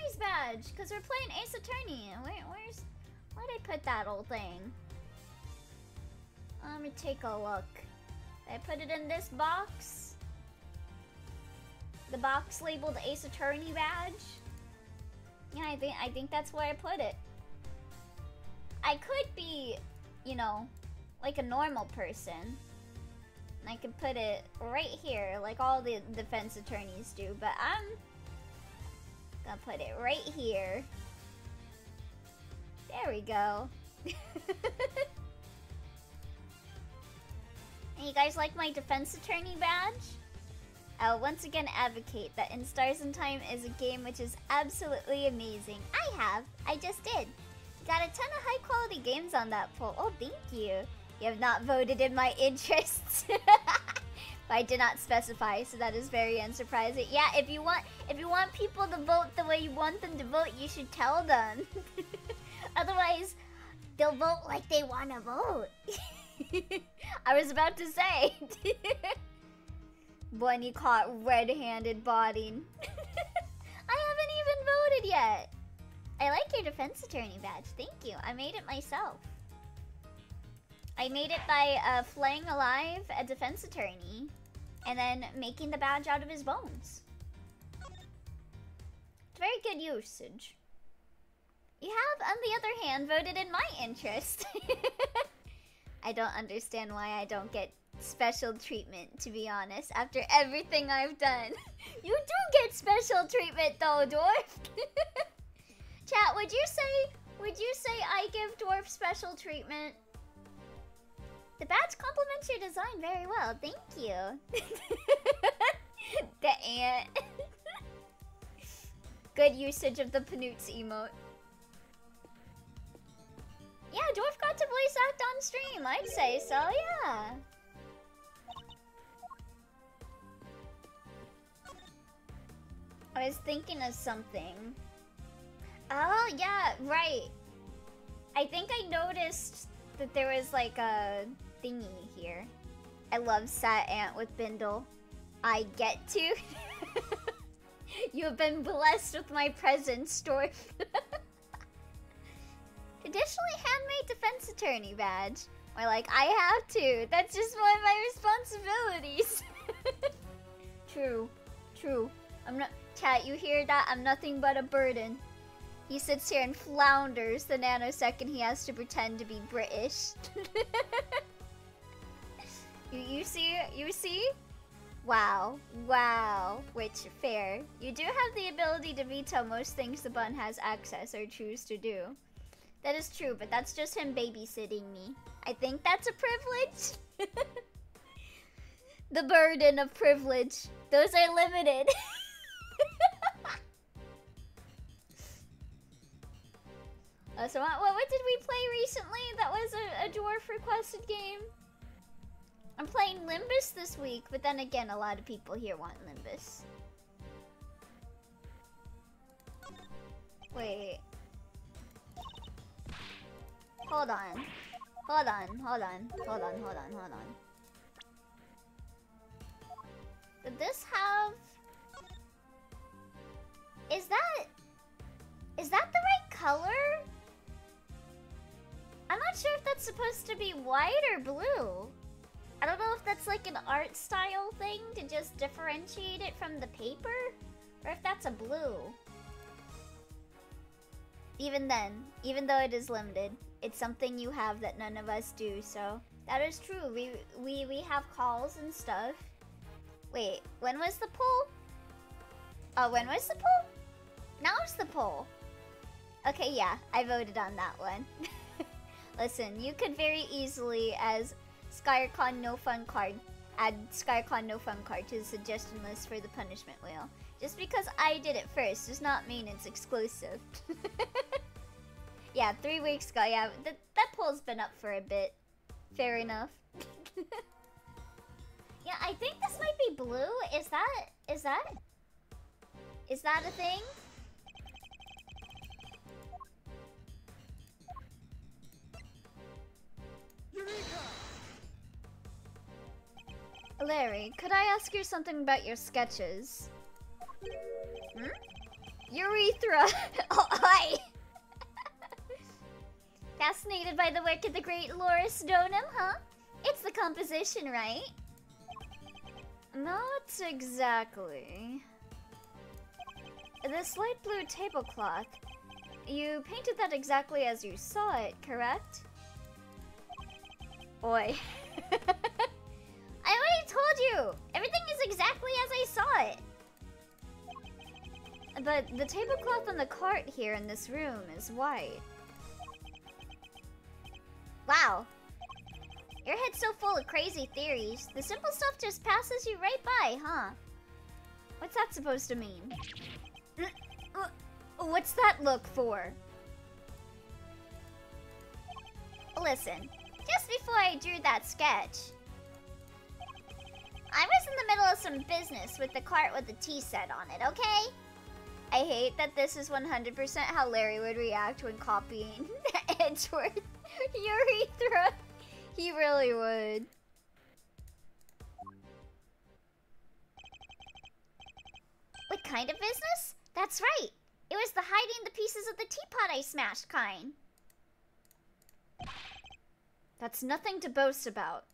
Attorney's badge, because we're playing Ace Attorney. Where'd I put that old thing? Let me take a look. I put it in this box. The box labeled Ace Attorney badge. Yeah, I think that's where I put it. I could be, you know, like a normal person. And I could put it right here, like all the defense attorneys do, but I'm gonna put it right here. There we go. And you guys like my defense attorney badge? I'll once again advocate that In Stars in Time is a game which is absolutely amazing. I just did. Got a ton of high quality games on that poll. Oh, thank you. You have not voted in my interests. But I did not specify, so that is very unsurprising. Yeah, if you want people to vote the way you want them to vote, you should tell them. Otherwise, they'll vote like they want to vote. I was about to say. Bunny caught red-handed bodying. I haven't even voted yet. I like your defense attorney badge. Thank you. I made it myself. I made it by flaying alive a defense attorney and then making the badge out of his bones. It's very good usage. You have, on the other hand, voted in my interest. I don't understand why I don't get special treatment, to be honest, after everything I've done. You do get special treatment though, Dwarf. Chat, would you say I give Dwarf special treatment? The badge complements your design very well, thank you. The ant. Good usage of the Panoots emote. Yeah, Dwarf got to voice act on stream, I'd say so, yeah. I was thinking of something. Oh, yeah, right. I think I noticed that there was like a thingy here. I love Sat Ant with Bindle. I get to. You have been blessed with my presence, Dwarf. Additionally, handmade defense attorney badge. Or like, I have to. That's just one of my responsibilities. True. True. I'm not... Chat, you hear that? I'm nothing but a burden. He sits here and flounders the nanosecond he has to pretend to be British. You see? You see? Wow. Wow. Which, fair. You do have the ability to veto most things the bun has access or choose to do. That is true, but that's just him babysitting me. I think that's a privilege. The burden of privilege. Those are limited. So what did we play recently that was a Dwarf requested game? I'm playing Limbus this week, but then again, a lot of people here want Limbus. Wait. Hold on. Hold on, hold on, hold on, hold on, hold on. Did this have... Is that the right color? I'm not sure if that's supposed to be white or blue. I don't know if that's like an art style thing to just differentiate it from the paper, or if that's a blue. Even then, even though it is limited, it's something you have that none of us do, so that is true. We have calls and stuff. Wait, when was the poll? Oh, when was the poll? Now's the poll. Okay, yeah, I voted on that one. Listen, you could very easily, as SkyreCon No Fun card, add SkyreCon No Fun card to the suggestion list for the punishment wheel. Just because I did it first does not mean it's exclusive. Yeah, 3 weeks ago, yeah, that poll's been up for a bit. Fair enough. Yeah, I think this might be blue. Is that a thing? Larry, could I ask you something about your sketches? Hmm? Urethra! Oh, hi! Fascinated by the work of the great Loris Donum, huh? It's the composition, right? Not exactly. This light blue tablecloth. You painted that exactly as you saw it, correct? Oi. I already told you! Everything is exactly as I saw it! But the tablecloth on the cart here in this room is white. Wow. Your head's so full of crazy theories. The simple stuff just passes you right by, huh? What's that supposed to mean? What's that look for? Listen, just before I drew that sketch, I was in the middle of some business with the cart with the T set on it, okay? I hate that this is 100% how Larry would react when copying Edgeworth urethra. He really would. What kind of business? That's right. It was the hiding the pieces of the teapot I smashed kind. That's nothing to boast about.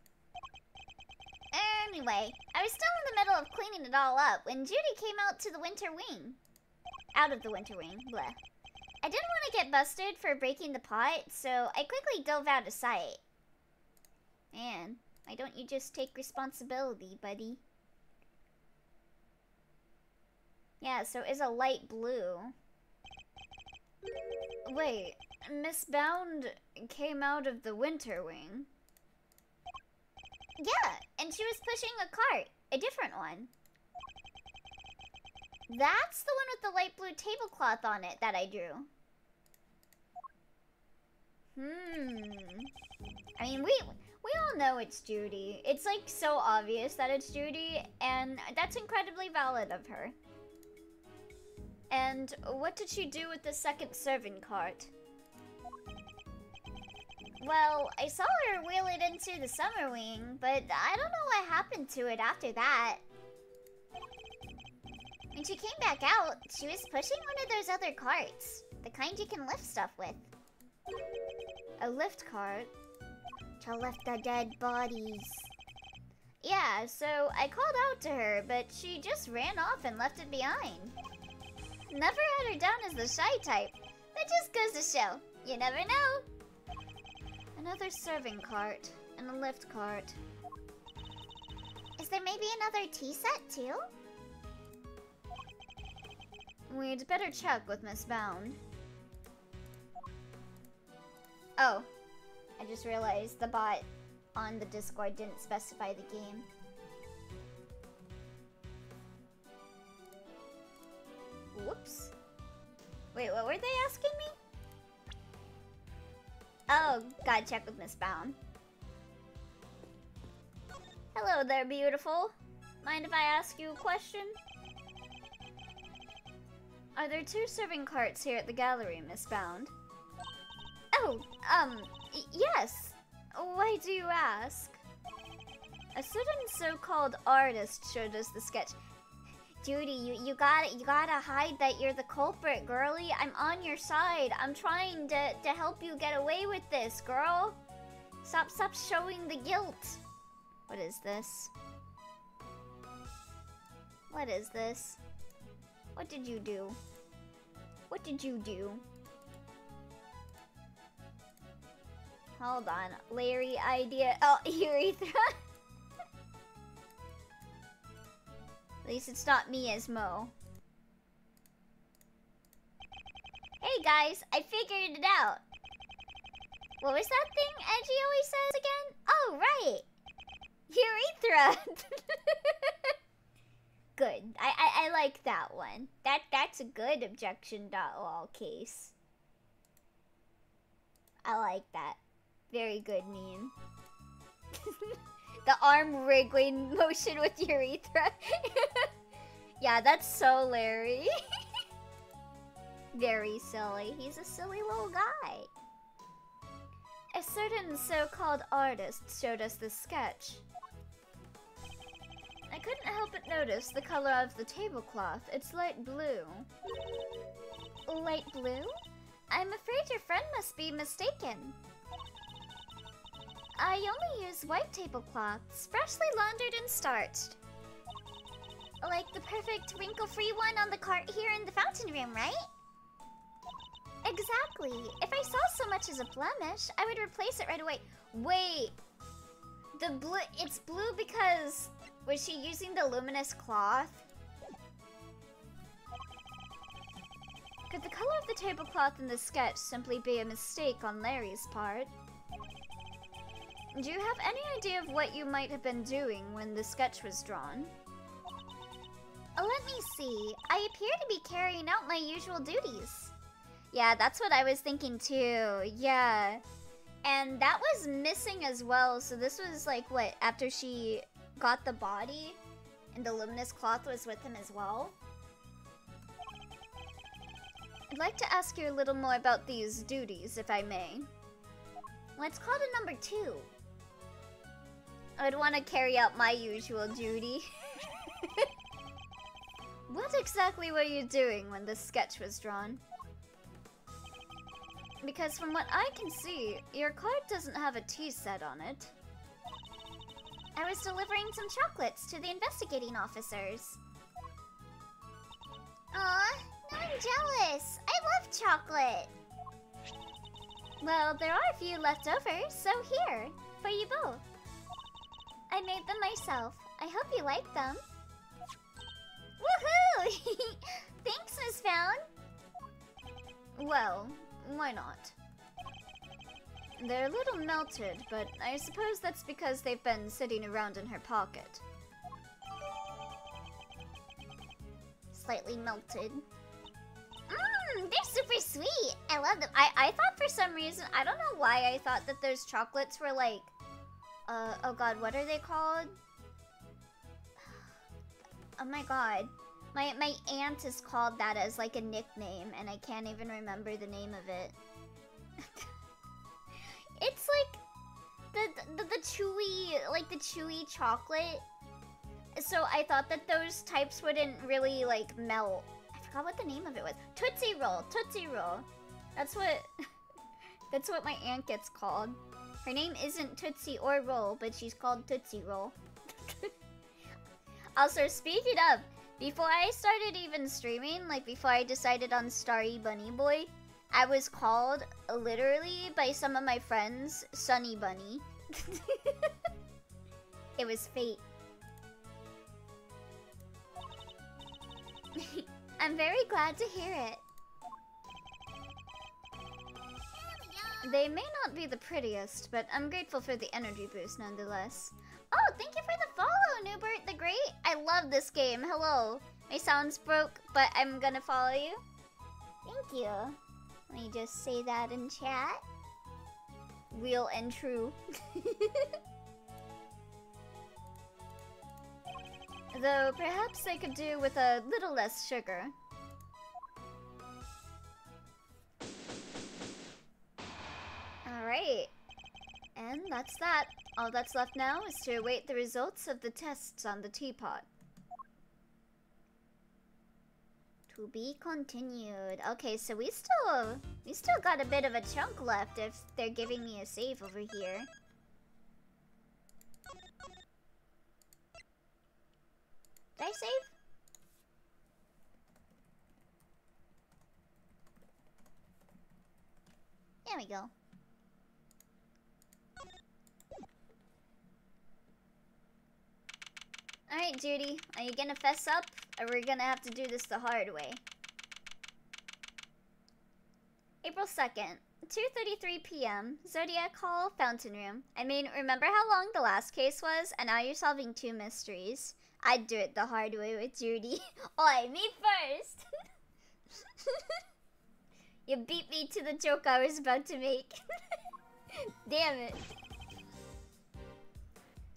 Anyway, I was still in the middle of cleaning it all up when Judy came out to the winter wing. Out of the winter wing, bleh. I didn't want to get busted for breaking the pot, so I quickly dove out of sight. Man, why don't you just take responsibility, buddy? Yeah, so it's a light blue. Wait, Miss Bound came out of the winter wing? Yeah, and she was pushing a cart, a different one. That's the one with the light blue tablecloth on it that I drew. I mean, we all know it's Judy. It's like so obvious that it's Judy, and that's incredibly valid of her. And what did she do with the second serving cart? Well, I saw her wheel it into the summer wing, but I don't know what happened to it after that. When she came back out, she was pushing one of those other carts. The kind you can lift stuff with. A lift cart? To lift the dead bodies. Yeah, so I called out to her, but she just ran off and left it behind. Never had her down as the shy type. That just goes to show. You never know. Another serving cart and a lift cart. Is there maybe another tea set too? We'd better check with Miss Bound. Oh, I just realized the bot on the Discord didn't specify the game. Whoops. Wait, what were they asking me? Oh, gotta check with Miss Bound. Hello there, beautiful. Mind if I ask you a question? Are there 2 serving carts here at the gallery, Miss Bound? Oh, yes. Why do you ask? A certain so-called artist showed us the sketch. Judy, you gotta hide that you're the culprit, girlie. I'm on your side. I'm trying to help you get away with this, girl. Stop showing the guilt. What is this? What is this? What did you do? What did you do? Hold on. Larry idea. Oh, urethra. At least it's not me as Mo. Hey guys, I figured it out. What was that thing Edgy always says again? Oh, right. Urethra. Good. I like that one. That's a good objection.lol case. I like that. Very good meme. The arm wriggling motion with urethra. Yeah, that's so Larry. Very silly. He's a silly little guy. A certain so-called artist showed us this sketch. I couldn't help but notice the color of the tablecloth. It's light blue. Light blue? I'm afraid your friend must be mistaken. I only use white tablecloths, freshly laundered and starched. Like the perfect wrinkle-free one on the cart here in the fountain room, right? Exactly. If I saw so much as a blemish, I would replace it right away. Wait. The blue, it's blue because... Was she using the luminous cloth? Could the color of the tablecloth in the sketch simply be a mistake on Larry's part? Do you have any idea of what you might have been doing when the sketch was drawn? Let me see. I appear to be carrying out my usual duties. Yeah, that's what I was thinking too. Yeah. And that was missing as well, so this was like, what, after she got the body? And the luminous cloth was with him as well? I'd like to ask you a little more about these duties, if I may. Let's call it number 2. I'd want to carry out my usual duty. What exactly were you doing when this sketch was drawn? Because from what I can see, your card doesn't have a tea set on it. I was delivering some chocolates to the investigating officers. Aw, now I'm jealous. I love chocolate. Well, there are a few left over, so here, for you both. I made them myself. I hope you like them. Woohoo! Thanks, Miss Found. Well, why not? They're a little melted, but I suppose that's because they've been sitting around in her pocket. Slightly melted. They're super sweet. I love them. I thought for some reason, I don't know why I thought that those chocolates were like, oh god, what are they called? Oh my god. My aunt is called that as like a nickname, and I can't even remember the name of it. It's like the chewy, like the chewy chocolate. So I thought that those types wouldn't really like melt. I forgot what the name of it was. Tootsie Roll, Tootsie Roll. That's what that's what my aunt gets called. Her name isn't Tootsie or Roll, but she's called Tootsie Roll. Also, speaking of, before I started even streaming, like before I decided on Starry Bunny Boy, I was called, literally, by some of my friends, Sunny Bunny. It was fate. I'm very glad to hear it. They may not be the prettiest, but I'm grateful for the energy boost nonetheless. Oh, thank you for the follow, Newbert the Great. I love this game. Hello. My sound's broke, but I'm gonna follow you. Thank you. Let me just say that in chat. Real and true. Though perhaps they could do with a little less sugar. Alright. And that's that. All that's left now is to await the results of the tests on the teapot. To be continued. Okay, so we still got a bit of a chunk left if they're giving me a save over here. Did I save? There we go. Alright, Judy. Are you gonna fess up? Or we're gonna have to do this the hard way? April 2nd, 2:33 p.m. Zodiac Hall, Fountain Room. I mean, remember how long the last case was? And now you're solving 2 mysteries. I'd do it the hard way with Judy. Oi, me first! You beat me to the joke I was about to make. Damn it.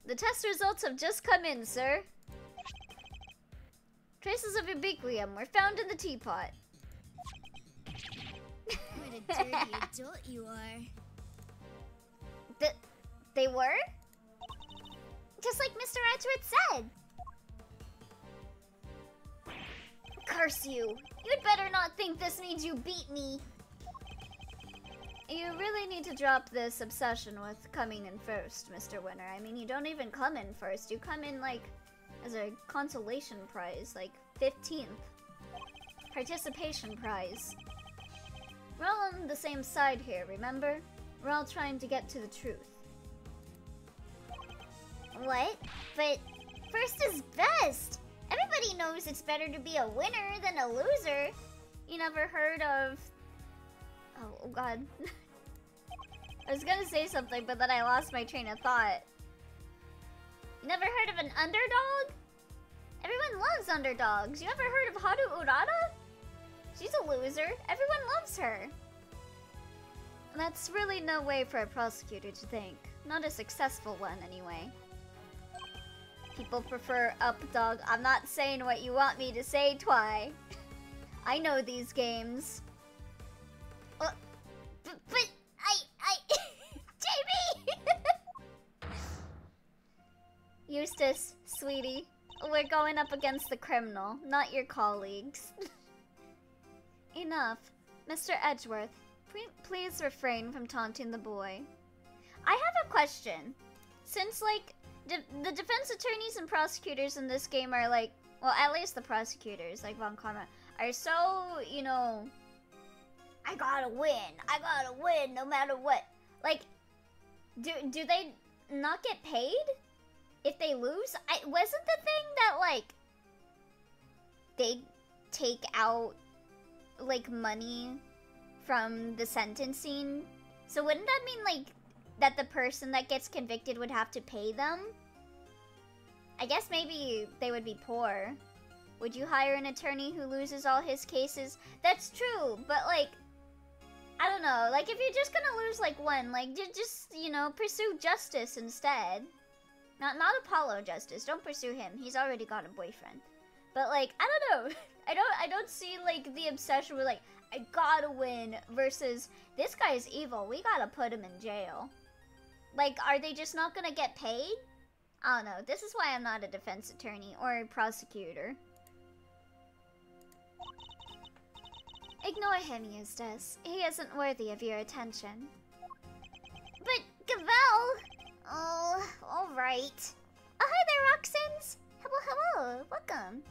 The test results have just come in, sir. Traces of ubiquium were found in the teapot. What a dirty adult you are. They were? Just like Mr. Edgeworth said. curse you! You'd better not think this means you beat me! You really need to drop this obsession with coming in first, Mr. Winner. I mean, you don't even come in first. You come in, like, as a consolation prize, like 15th. Participation prize. We're all on the same side here, remember? We're all trying to get to the truth. What? But first is best! Everybody knows it's better to be a winner than a loser. You never heard of... Oh god. I was gonna say something, but then I lost my train of thought. You never heard of an underdog? Everyone loves underdogs. You ever heard of Haru Urara? She's a loser. Everyone loves her. That's really no way for a prosecutor to think. Not a successful one, anyway. People prefer Updog. I'm not saying what you want me to say, Twy. I know these games. But I... JB! Eustace, sweetie. We're going up against the criminal, not your colleagues. Enough. Mr. Edgeworth, please refrain from taunting the boy. I have a question. Since, like, the defense attorneys and prosecutors in this game are, like... Well, at least the prosecutors, like Von Karma, are so, you know... I gotta win no matter what. Like, do they not get paid if they lose? Wasn't the thing that, like, they take out, like, money from the sentencing? So wouldn't that mean, like, that the person that gets convicted would have to pay them? I guess maybe they would be poor. Would you hire an attorney who loses all his cases? That's true, but, like, I don't know. Like, if you're just gonna lose, like, one, like, just, you know, pursue justice instead. Not Apollo Justice. Don't pursue him. He's already got a boyfriend. But, like, I don't know. I don't see, like, the obsession with, like, I gotta win versus this guy's evil. We gotta put him in jail. Like, are they just not gonna get paid? I don't know. This is why I'm not a defense attorney or a prosecutor. Ignore him, Eustace. He isn't worthy of your attention. But, Gavel! Oh, alright. Oh, hi there, Roxans! Hello, welcome.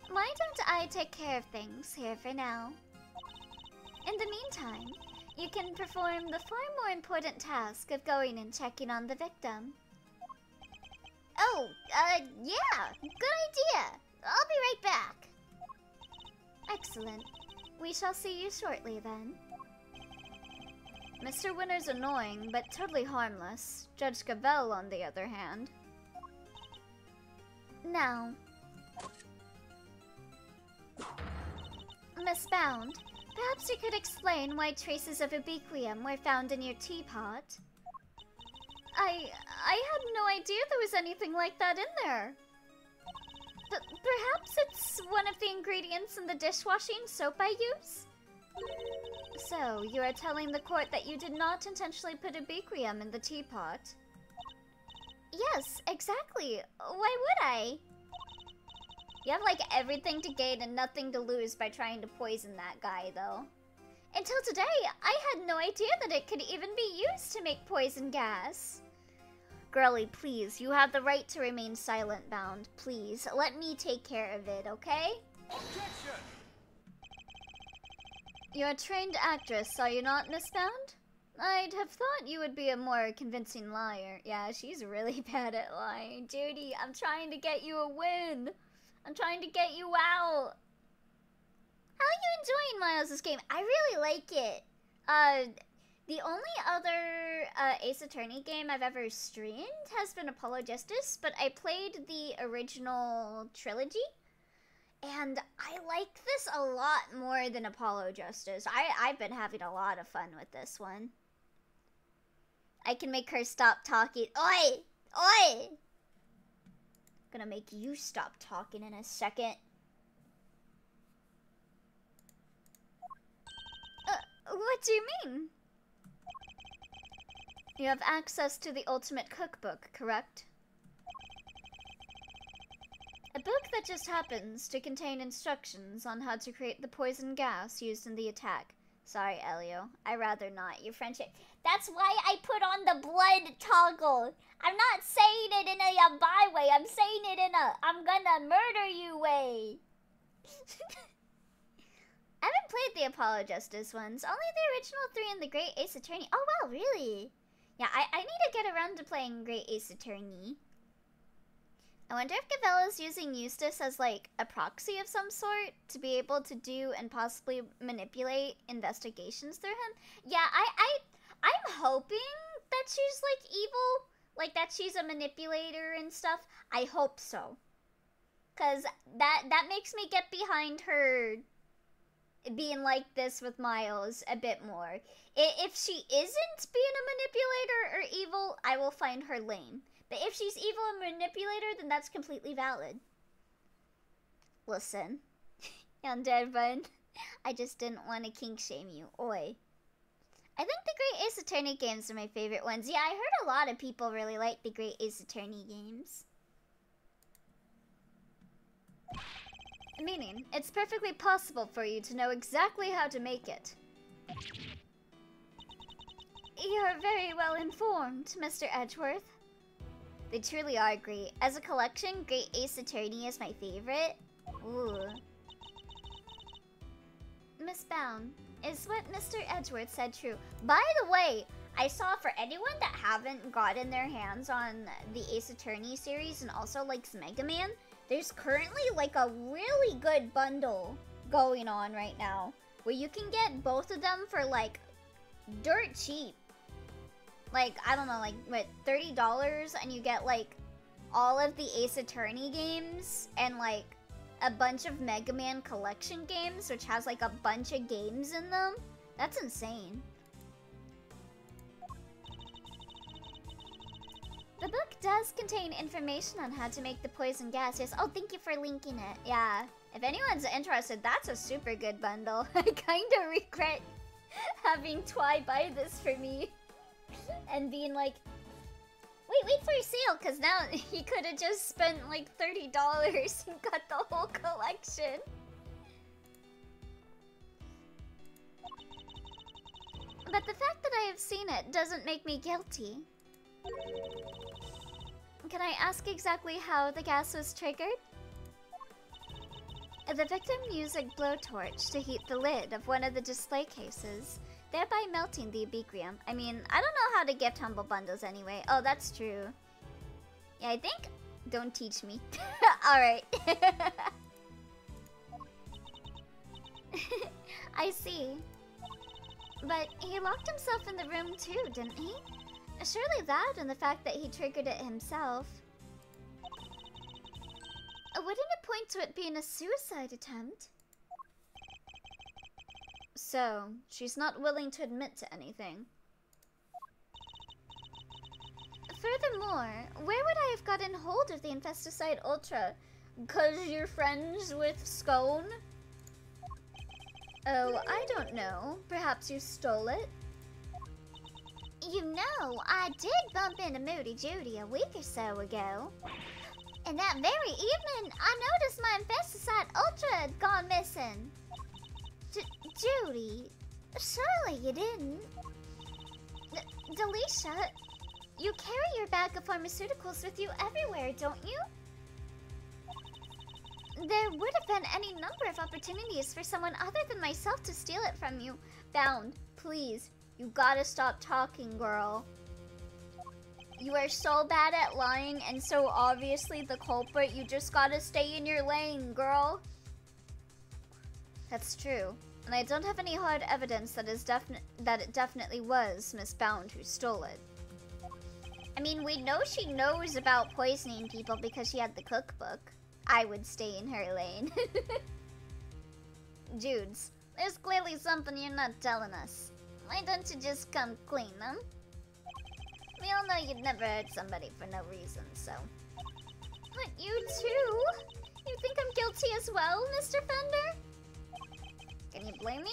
Why don't I take care of things here for now? In the meantime, you can perform the far more important task of going and checking on the victim. Oh, yeah, good idea. I'll be right back. Excellent. We shall see you shortly then. Mr. Winner's annoying, but totally harmless. Judge Gavel, on the other hand. Now, Miss Bound, perhaps you could explain why traces of ubiquium were found in your teapot? I had no idea there was anything like that in there. Perhaps it's one of the ingredients in the dishwashing soap I use? So, you are telling the court that you did not intentionally put ubiquium in the teapot? Yes, exactly. Why would I? You have, like, everything to gain and nothing to lose by trying to poison that guy, though. Until today, I had no idea that it could even be used to make poison gas. Girlie, please, you have the right to remain silent, Bound. Please, let me take care of it, okay? Objection! You're a trained actress, are you not, Miss Bound? I'd have thought you would be a more convincing liar. Yeah, she's really bad at lying. Judy, I'm trying to get you a win. I'm trying to get you out. How are you enjoying Miles' game? I really like it. The only other Ace Attorney game I've ever streamed has been Apollo Justice, but I played the original trilogy, and I like this a lot more than Apollo Justice. I've been having a lot of fun with this one. I can make her stop talking. Oi! Oi! Gonna make you stop talking in a second. What do you mean? You have access to the Ultimate Cookbook, correct? book that just happens to contain instructions on how to create the poison gas used in the attack. Sorry, Elio. I'd rather not. Your friendship. That's why I put on the blood toggle. I'm not saying it in a bye way. I'm saying it in a I'm gonna murder you way. I haven't played the Apollo Justice ones. Only the original 3 and the Great Ace Attorney. Oh, wow, really? Yeah, I need to get around to playing Great Ace Attorney. I wonder if Gavella's using Eustace as, like, a proxy of some sort to be able to do and possibly manipulate investigations through him. Yeah, I'm hoping that she's, like, evil. Like, that she's a manipulator and stuff. I hope so. Because that makes me get behind her being like this with Miles a bit more. If she isn't being a manipulator or evil, I will find her lame. But if she's evil and manipulator, then that's completely valid. Listen, Undead Bun, I just didn't want to kink shame you. Oi. I think the Great Ace Attorney games are my favorite ones. Yeah, I heard a lot of people really like the Great Ace Attorney games. Meaning, it's perfectly possible for you to know exactly how to make it. You're very well informed, Mr. Edgeworth. They truly are great. As a collection, Great Ace Attorney is my favorite. Ooh. Miss Bound, is what Mr. Edgeworth said true? By the way, I saw for anyone that haven't gotten their hands on the Ace Attorney series and also likes Mega Man, there's currently like a really good bundle going on right now where you can get both of them for like dirt cheap. Like, I don't know, like what, $30, and you get like all of the Ace Attorney games and like a bunch of Mega Man collection games, which has like a bunch of games in them. That's insane. The book does contain information on how to make the poison gas. Yes. Oh, thank you for linking it. Yeah. If anyone's interested, that's a super good bundle. I kind of regret having Twy buy this for me. And being like, wait for your sale, because now he could have just spent like $30 and got the whole collection. But the fact that I have seen it doesn't make me guilty. Can I ask exactly how the gas was triggered? The victim used a blowtorch to heat the lid of one of the display cases, thereby melting the Ubiquium. I mean, I don't know how to gift Humble Bundles anyway. Oh, that's true. Yeah, I think... Don't teach me. Alright. I see. But he locked himself in the room too, didn't he? Surely that and the fact that he triggered it himself. Wouldn't it point to it being a suicide attempt? So, she's not willing to admit to anything. Furthermore, where would I have gotten hold of the Infesticide Ultra? 'Cause you're friends with Scone? Oh, I don't know. Perhaps you stole it? You know, I did bump into Moody Judy a week or so ago. And that very evening, I noticed my Infesticide Ultra had gone missing. Judy, surely you didn't. Delisha, you carry your bag of pharmaceuticals with you everywhere, don't you? There would have been any number of opportunities for someone other than myself to steal it from you. Bound, please. You gotta stop talking, girl. You are so bad at lying and so obviously the culprit, you just gotta stay in your lane, girl. That's true. And I don't have any hard evidence that it definitely was Miss Bound who stole it. I mean, we know she knows about poisoning people because she had the cookbook. I would stay in her lane. Judes, there's clearly something you're not telling us. Why don't you just come clean them? We all know you'd never hurt somebody for no reason, so... But you too? You think I'm guilty as well, Mr. Fender? Can you blame me?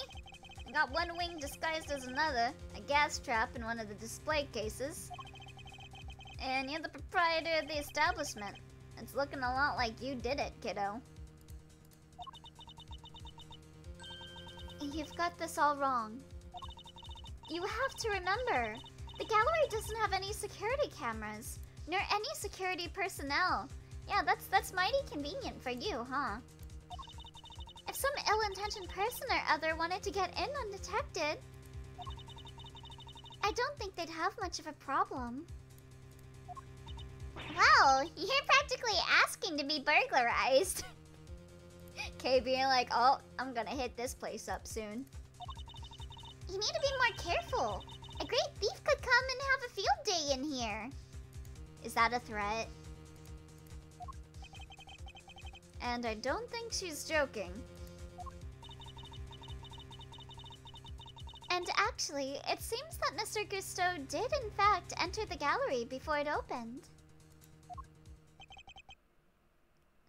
I got one wing disguised as another, a gas trap in one of the display cases. And you're the proprietor of the establishment. It's looking a lot like you did it, kiddo. You've got this all wrong. You have to remember, the gallery doesn't have any security cameras, nor any security personnel. Yeah, that's mighty convenient for you, huh? If some ill-intentioned person or other wanted to get in undetected, I don't think they'd have much of a problem. Wow, you're practically asking to be burglarized. Kay being like, oh, I'm gonna hit this place up soon. You need to be more careful. A great thief could come and have a field day in here. Is that a threat? And I don't think she's joking. And actually, it seems that Mr. Gusteau did in fact enter the gallery before it opened.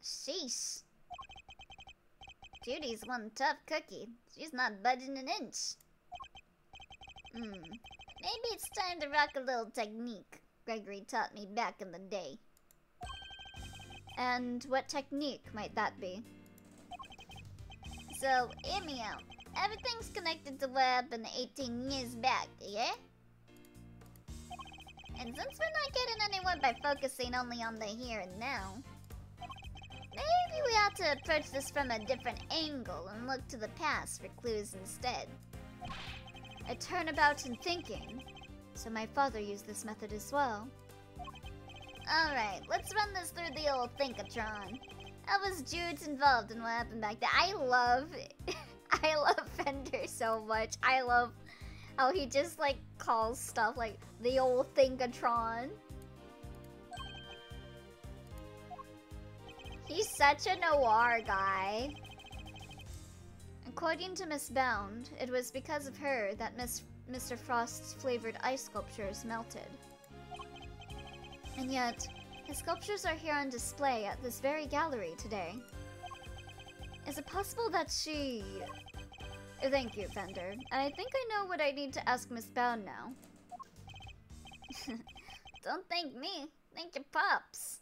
Sheesh. Judy's one tough cookie. She's not budging an inch. Maybe it's time to rock a little technique Gregory taught me back in the day. And what technique might that be? So, hear me out. Everything's connected to what happened 18 years back, yeah? And since we're not getting anywhere by focusing only on the here and now, maybe we ought to approach this from a different angle and look to the past for clues instead. A turnabout in thinking. So my father used this method as well. Alright, let's run this through the old Thinkatron. How was Jude's involved in what happened back there? I love Fender so much. I love how he just like calls stuff like the old Thinkatron. He's such a noir guy. According to Miss Bound, it was because of her that Mr. Frost's flavored ice sculptures melted. And yet, his sculptures are here on display at this very gallery today. Is it possible that she... Thank you, Fender. I think I know what I need to ask Miss Bound now. Don't thank me. Thank your pops.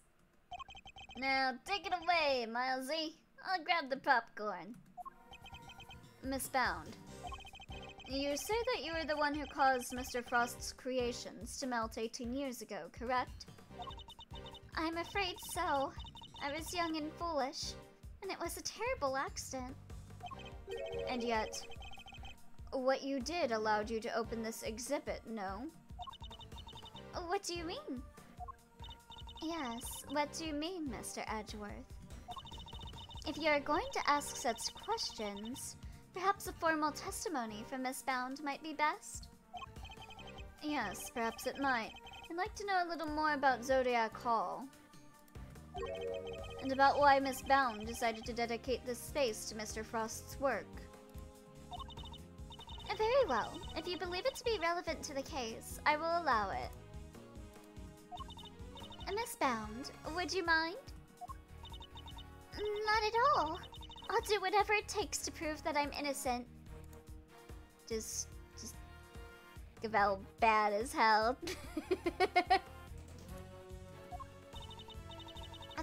Now, take it away, Milesy. I'll grab the popcorn. Miss Bound, you say that you were the one who caused Mr. Frost's creations to melt 18 years ago, correct? I'm afraid so. I was young and foolish, and it was a terrible accident. And yet, what you did allowed you to open this exhibit, no? What do you mean? Yes, what do you mean, Mr. Edgeworth? If you are going to ask such questions, perhaps a formal testimony from Miss Bound might be best? Yes, perhaps it might. I'd like to know a little more about Zodiac Hall. And about why Miss Bound decided to dedicate this space to Mr. Frost's work. Very well. If you believe it to be relevant to the case, I will allow it. Miss Bound, would you mind? Not at all. I'll do whatever it takes to prove that I'm innocent. Just Gavel bad as hell.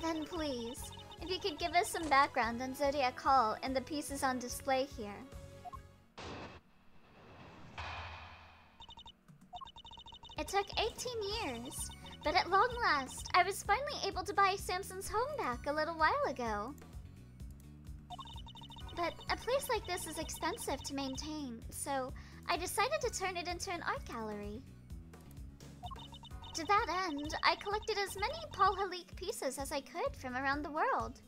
Then please, if you could give us some background on Zodiac Hall and the pieces on display here. It took 18 years, but at long last, I was finally able to buy Samson's home back a little while ago. But a place like this is expensive to maintain, so I decided to turn it into an art gallery. To that end, I collected as many Paul Halik pieces as I could from around the world.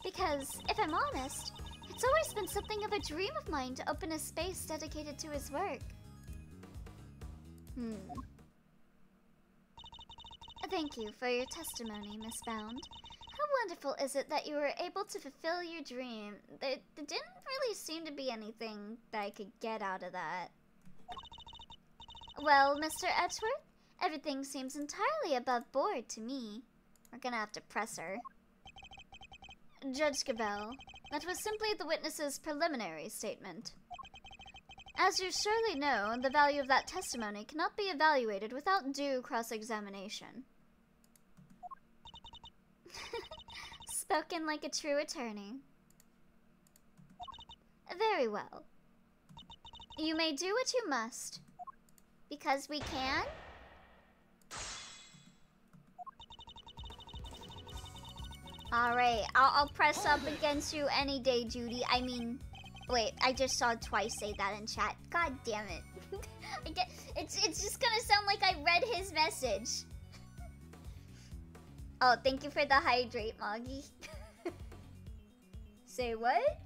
Because, if I'm honest, it's always been something of a dream of mine to open a space dedicated to his work. Thank you for your testimony, Miss Bound. How wonderful is it that you were able to fulfill your dream? There didn't really seem to be anything that I could get out of that. Well, Mr. Edgeworth, everything seems entirely above board to me. We're gonna have to press her. Judge Cabell, that was simply the witness's preliminary statement. As you surely know, the value of that testimony cannot be evaluated without due cross-examination. Spoken like a true attorney. Very well. You may do what you must. Because we can? Alright, I'll press up against you any day, Judy. I mean, wait, I just saw Twice say that in chat. God damn it. It's just gonna sound like I read his message. Oh, thank you for the hydrate, Moggy. Say what?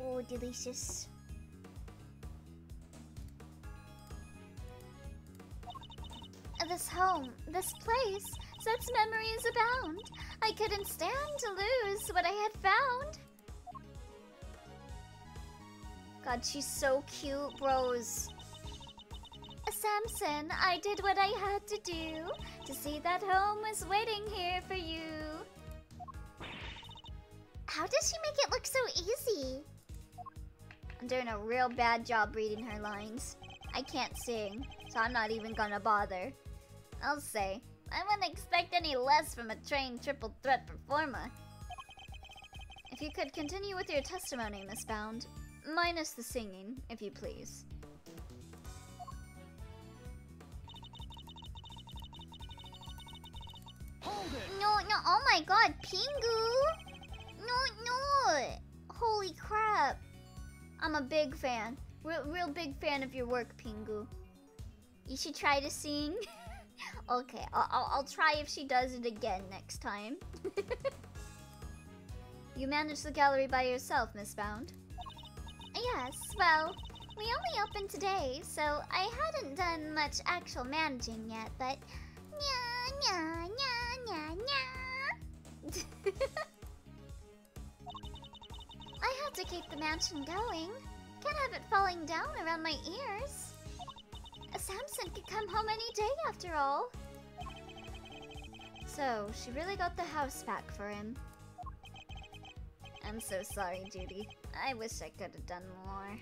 Oh, delicious. This home, this place, such memories abound. I couldn't stand to lose what I had found. God, she's so cute, bros. Samson, I did what I had to do to see that home was waiting here for you. How does she make it look so easy? I'm doing a real bad job reading her lines. I can't sing, so I'm not even gonna bother. I'll say, I wouldn't expect any less from a trained triple threat performer. If you could continue with your testimony, Miss Bound. Minus the singing, if you please. No, oh my god, Pingu! No! Holy crap! I'm a big fan. Real big fan of your work, Pingu. You should try to sing. Okay, I'll try if she does it again next time. You manage the gallery by yourself, Miss Bound? Yes, well, we only opened today, so I hadn't done much actual managing yet, but... Nya. I have to keep the mansion going. Can't have it falling down around my ears. Samson could come home any day after all. So, she really got the house back for him. I'm so sorry, Judy. I wish I could have done more.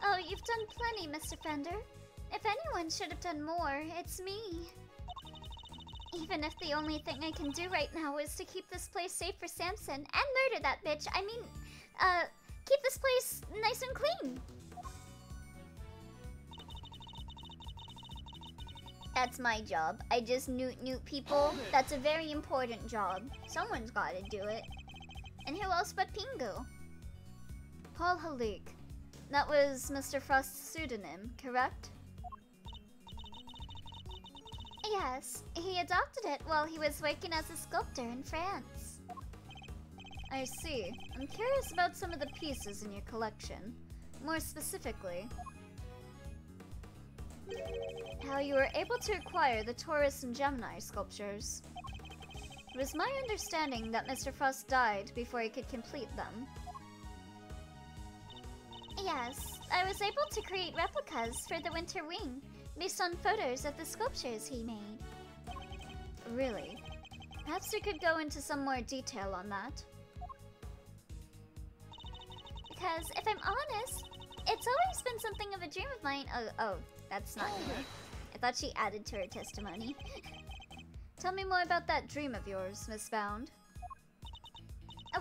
Oh, you've done plenty, Mr. Fender. If anyone should have done more, it's me. Even if the only thing I can do right now is to keep this place safe for Samson and murder that bitch. I mean, keep this place nice and clean. That's my job. I just newt people. That's a very important job. Someone's gotta do it. And who else but Pingu? Paul Halik. That was Mr. Frost's pseudonym, correct? Yes, he adopted it while he was working as a sculptor in France. I see. I'm curious about some of the pieces in your collection. More specifically, how you were able to acquire the Taurus and Gemini sculptures. It was my understanding that Mr. Frost died before he could complete them. Yes, I was able to create replicas for the Winter Wing, based on photos of the sculptures he made. Really? Perhaps we could go into some more detail on that. Because, if I'm honest, it's always been something of a dream of mine. Oh, that's not her. I thought she added to her testimony. Tell me more about that dream of yours, Miss Bound.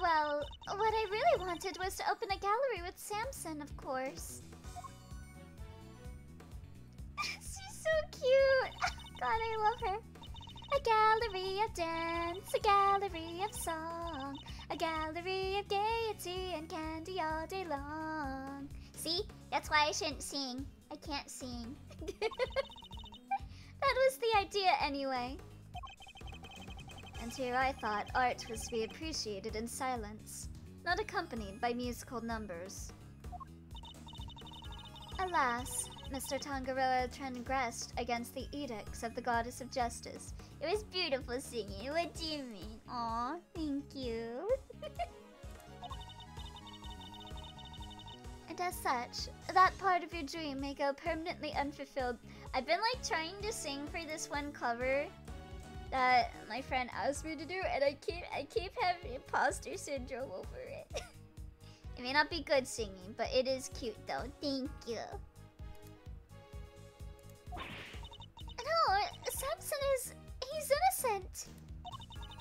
Well, what I really wanted was to open a gallery with Samson, of course. She's so cute! God, I love her. A gallery of dance, a gallery of song, a gallery of gaiety and candy all day long. See? That's why I shouldn't sing. I can't sing. That was the idea anyway. And here I thought art was to be appreciated in silence, not accompanied by musical numbers. Alas, Mr. Tangarella transgressed against the edicts of the Goddess of Justice. It was beautiful singing. What do you mean? Aw, thank you. And as such, that part of your dream may go permanently unfulfilled. I've been like trying to sing for this one cover that my friend asked me to do, and I keep having imposter syndrome over it. It may not be good singing, but it is cute though. Thank you. No, Samson he's innocent.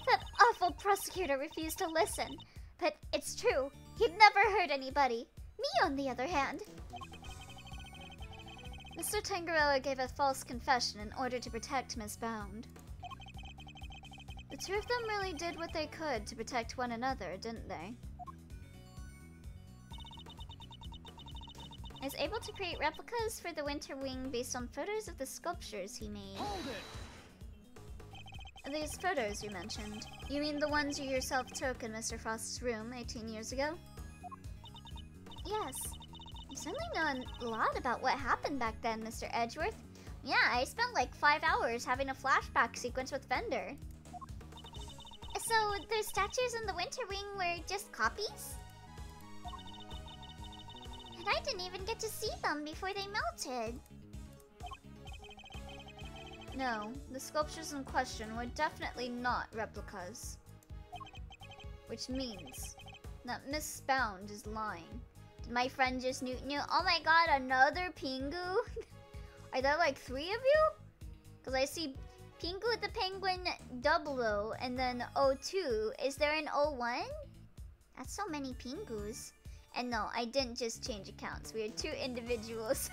That awful prosecutor refused to listen. But it's true. He'd never hurt anybody. Me, on the other hand. Mr. Tangarella gave a false confession in order to protect Miss Bound. The two of them really did what they could to protect one another, didn't they? I was able to create replicas for the Winter Wing based on photos of the sculptures he made. Hold it. These photos you mentioned. You mean the ones you yourself took in Mr. Frost's room 18 years ago? Yes. You certainly know a lot about what happened back then, Mr. Edgeworth. Yeah, I spent like 5 hours having a flashback sequence with Fender. So, those statues in the Winter Wing were just copies? And I didn't even get to see them before they melted. No, the sculptures in question were definitely not replicas. Which means that Miss Bound is lying. Did my friend just newt you? Oh my god, another Pingu? Are there like 3 of you? Because I see Pingu the Penguin 00 and then 02. Is there an 01? That's so many Pingus. And no, I didn't just change accounts. We are 2 individuals.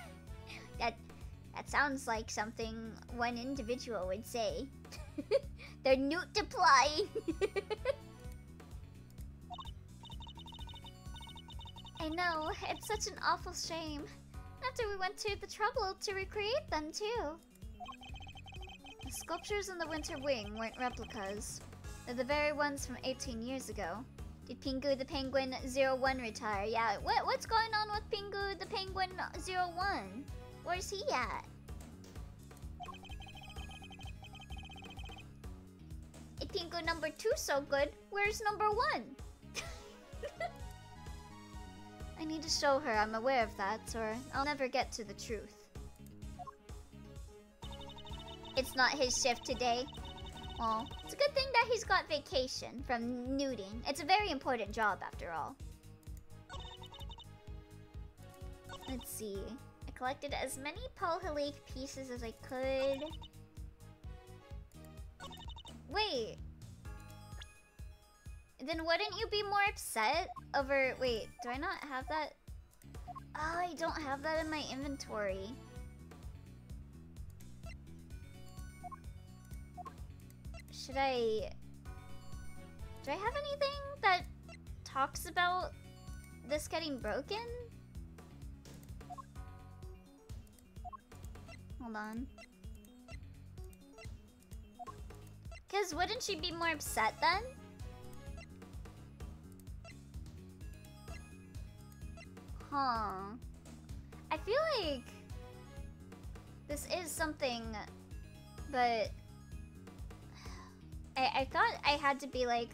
That sounds like something one individual would say. They're newt-deplying. I know, it's such an awful shame. After we went to the trouble to recreate them too. The sculptures in the Winter Wing weren't replicas. They're the very ones from 18 years ago. Did Pingu the Penguin 01 retire? Yeah, what's going on with Pingu the Penguin 01? Where's he at? If Pingu number 2 so good, where's number 1? I need to show her I'm aware of that, or I'll never get to the truth. It's not his shift today. Well, it's a good thing that he's got vacation from nuding. It's a very important job after all. Let's see. I collected as many Paul Halleck pieces as I could. Wait. Then wouldn't you be more upset over... Wait, do I not have that? Oh, I don't have that in my inventory. Should I... Do I have anything that talks about this getting broken? Hold on. Because wouldn't she be more upset then? Huh. I feel like this is something, but I thought I had to be like,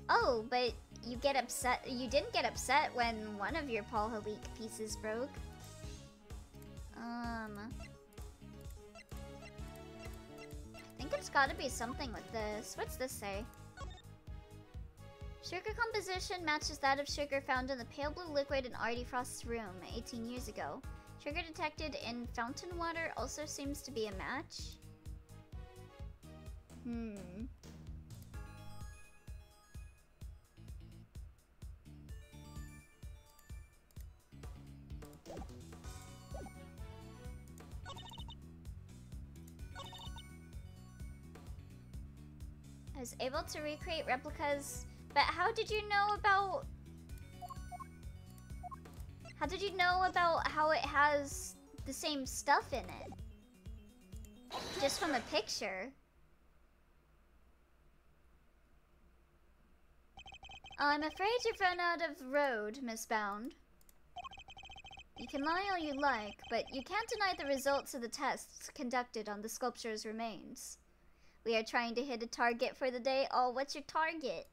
oh, but you get upset. You didn't get upset when one of your Paul Halleck pieces broke. I think it's got to be something with this. What's this say? Sugar composition matches that of sugar found in the pale blue liquid in Artie Frost's room 18 years ago. Sugar detected in fountain water also seems to be a match. I was able to recreate replicas, but how did you know about... How did you know about how it has the same stuff in it? Just from a picture. I'm afraid you've run out of road, Miss Bound. You can lie all you like, but you can't deny the results of the tests conducted on the sculpture's remains. We are trying to hit a target for the day. Oh, what's your target?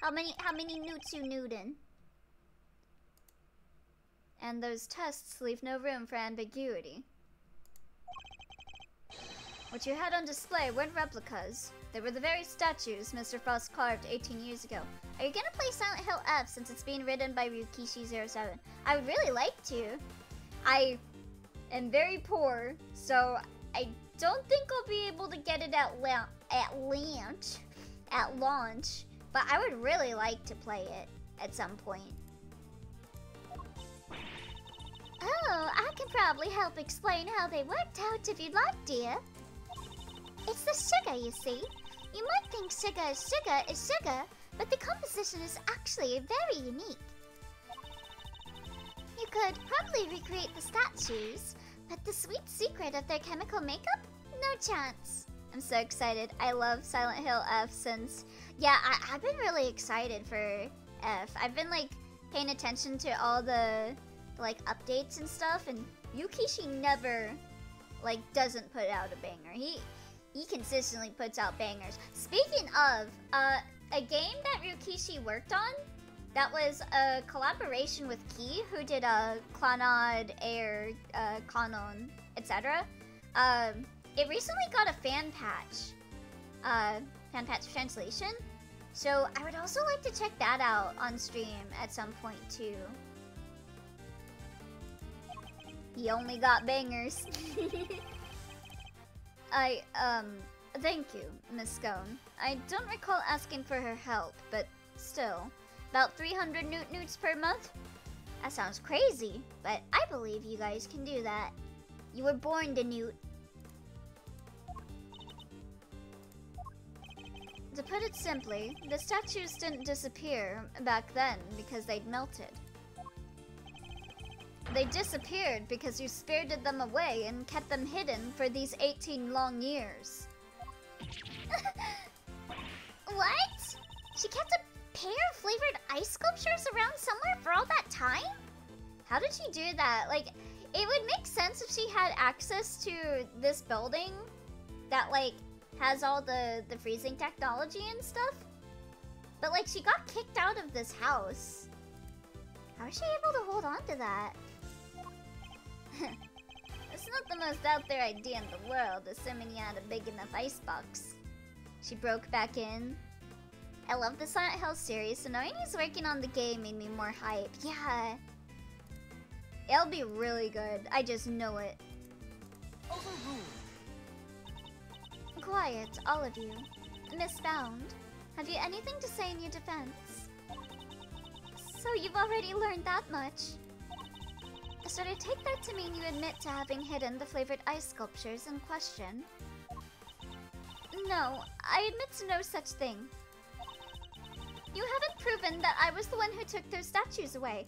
How many newts you newtin'? And those tests leave no room for ambiguity. What you had on display weren't replicas. They were the very statues Mr. Frost carved 18 years ago. Are you gonna play Silent Hill F since it's being written by Ryukishi07? I would really like to. I am very poor, so I don't think I'll be able to get it at launch, but I would really like to play it at some point. Oh, I can probably help explain how they worked out if you'd like, dear. It's the sugar, you see. You might think sugar is sugar, but the composition is actually very unique. You could probably recreate the statues, but the sweet secret of their chemical makeup? No chance. I'm so excited. I love Silent Hill F since... Yeah, I've been really excited for F. I've been, like, paying attention to all the like, updates and stuff, and Yukishi never, like, doesn't put out a banger. He consistently puts out bangers. Speaking of, a game that Ryukishi worked on, that was a collaboration with Key, who did Clannad, Air, Kanon, etc. It recently got a fan patch translation. So I would also like to check that out on stream at some point too. He only got bangers. Thank you, Miss Scone. I don't recall asking for her help, but still, about 300 newts per month? That sounds crazy, but I believe you guys can do that. You were born to newt. To put it simply, the statues didn't disappear back then because they'd melted. They disappeared because you spirited them away and kept them hidden for these 18 long years. What? She kept a pair of flavored ice sculptures around somewhere for all that time? How did she do that? Like, it would make sense if she had access to this building that, like, has all the freezing technology and stuff. But, like, she got kicked out of this house. How is she able to hold on to that? It's not the most out there idea in the world, assuming you had a big enough icebox. She broke back in. I love the Silent Hill series, so knowing he's working on the game made me more hype. Yeah. It'll be really good. I just know it. Quiet, all of you. Miss Bound, have you anything to say in your defense? So you've already learned that much? Should I take that to mean you admit to having hidden the flavored ice sculptures in question? No, I admit to no such thing. You haven't proven that I was the one who took those statues away.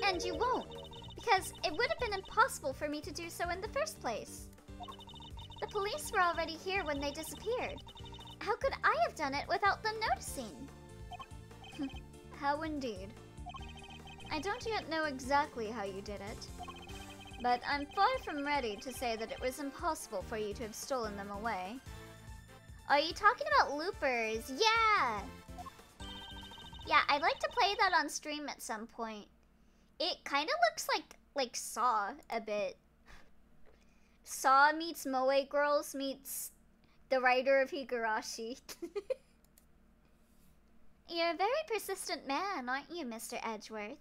And you won't, because it would have been impossible for me to do so in the first place. The police were already here when they disappeared. How could I have done it without them noticing? How indeed. I don't yet know exactly how you did it, but I'm far from ready to say that it was impossible for you to have stolen them away. Are you talking about loopers? Yeah! Yeah, I'd like to play that on stream at some point. It kind of looks like Saw a bit. Saw meets Moe Girls meets the writer of Higurashi. You're a very persistent man, aren't you, Mr. Edgeworth?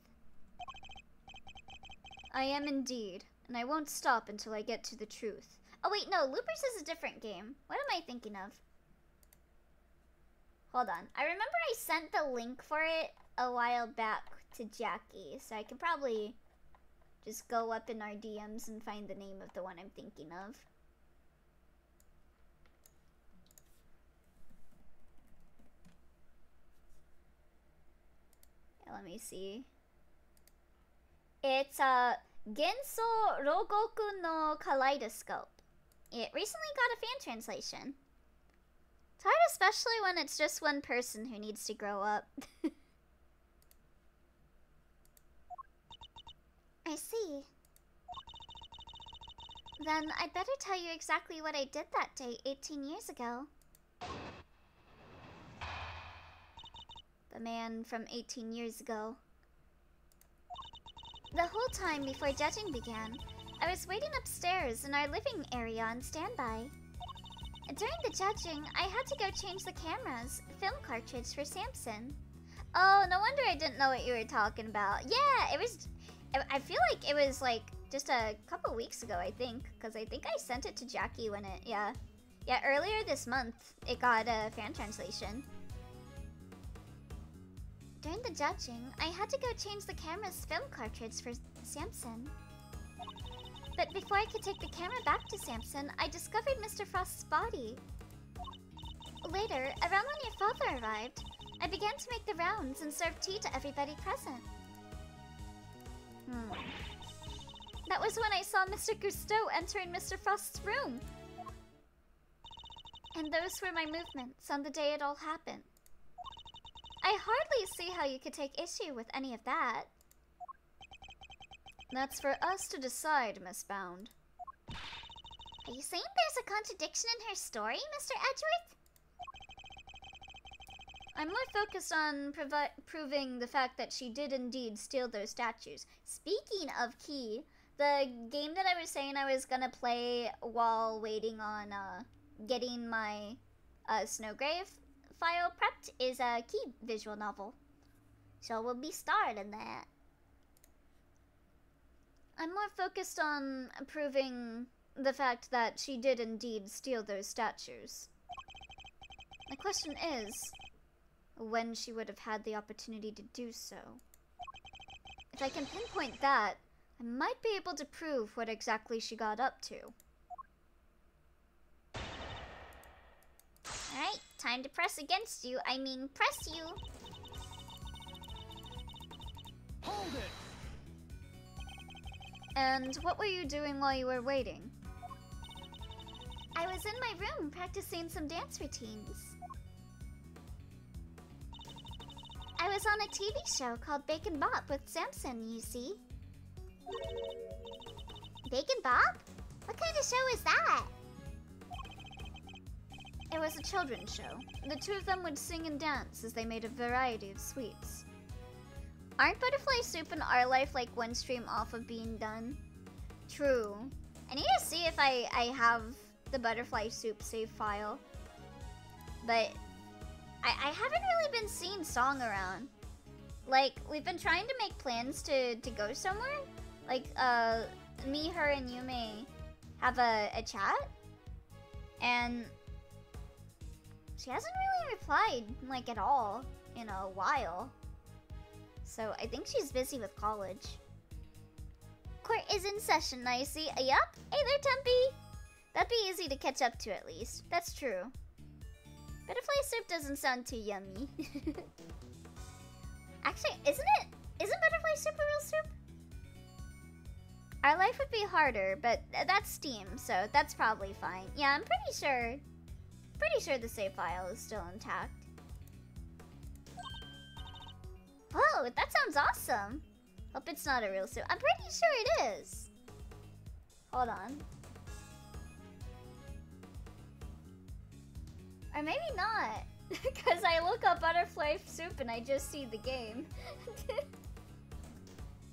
I am indeed, and I won't stop until I get to the truth. Oh wait, no, Loopers is a different game. What am I thinking of? Hold on. I remember I sent the link for it a while back to Jackie, so I can probably just go up in our DMs and find the name of the one I'm thinking of. Yeah, let me see. It's Genso Rogoku no Kaleidoscope. It recently got a fan translation. It's hard, especially when it's just one person who needs to grow up. I see. Then I'd better tell you exactly what I did that day 18 years ago. The man from 18 years ago. The whole time before judging began, I was waiting upstairs in our living area on standby. During the judging, I had to go change the camera's film cartridge for Samson. Oh, no wonder I didn't know what you were talking about. Yeah, it was... I feel like it was like just a couple weeks ago, I think. Because I think I sent it to Jackie when it... Yeah, earlier this month, it got a fan translation. During the judging, I had to go change the camera's film cartridge for Samson. But before I could take the camera back to Samson, I discovered Mr. Frost's body. Later, around when your father arrived, I began to make the rounds and serve tea to everybody present. That was when I saw Mr. Gusteau entering Mr. Frost's room. And those were my movements on the day it all happened. I hardly see how you could take issue with any of that. That's for us to decide, Miss Bound. Are you saying there's a contradiction in her story, Mr. Edgeworth? I'm more focused on proving the fact that she did indeed steal those statues. Speaking of Key, the game that I was saying I was gonna play while waiting on getting my Snowgrave file prepped is a Key visual novel. So we'll be starting that. I'm more focused on proving the fact that she did indeed steal those statues. The question is, when she would have had the opportunity to do so. If I can pinpoint that, I might be able to prove what exactly she got up to. Alright, time to press against you. I mean, press you. Hold it! And what were you doing while you were waiting? I was in my room practicing some dance routines. I was on a TV show called Bacon Bop with Samson, you see. Bacon Bop? What kind of show is that? It was a children's show. The two of them would sing and dance as they made a variety of sweets. Aren't Butterfly Soup and Our Life like one stream off of being done? True. I need to see if I have the Butterfly Soup save file. But I haven't really been seeing Song around. Like, we've been trying to make plans to go somewhere. Like, me, her, and Yume have a chat. And she hasn't really replied, like, at all in a while. So I think she's busy with college. Court is in session, I see. Yup. Hey there, Tempe. That'd be easy to catch up to at least. That's true. Butterfly Soup doesn't sound too yummy. Actually, isn't Butterfly Soup a real soup? Our Life would be harder, but that's Steam, so that's probably fine. Yeah, I'm pretty sure the save file is still intact. Whoa, that sounds awesome. Hope it's not a real soup. I'm pretty sure it is. Hold on. Or maybe not. Because I look up Butterfly Soup and I just see the game.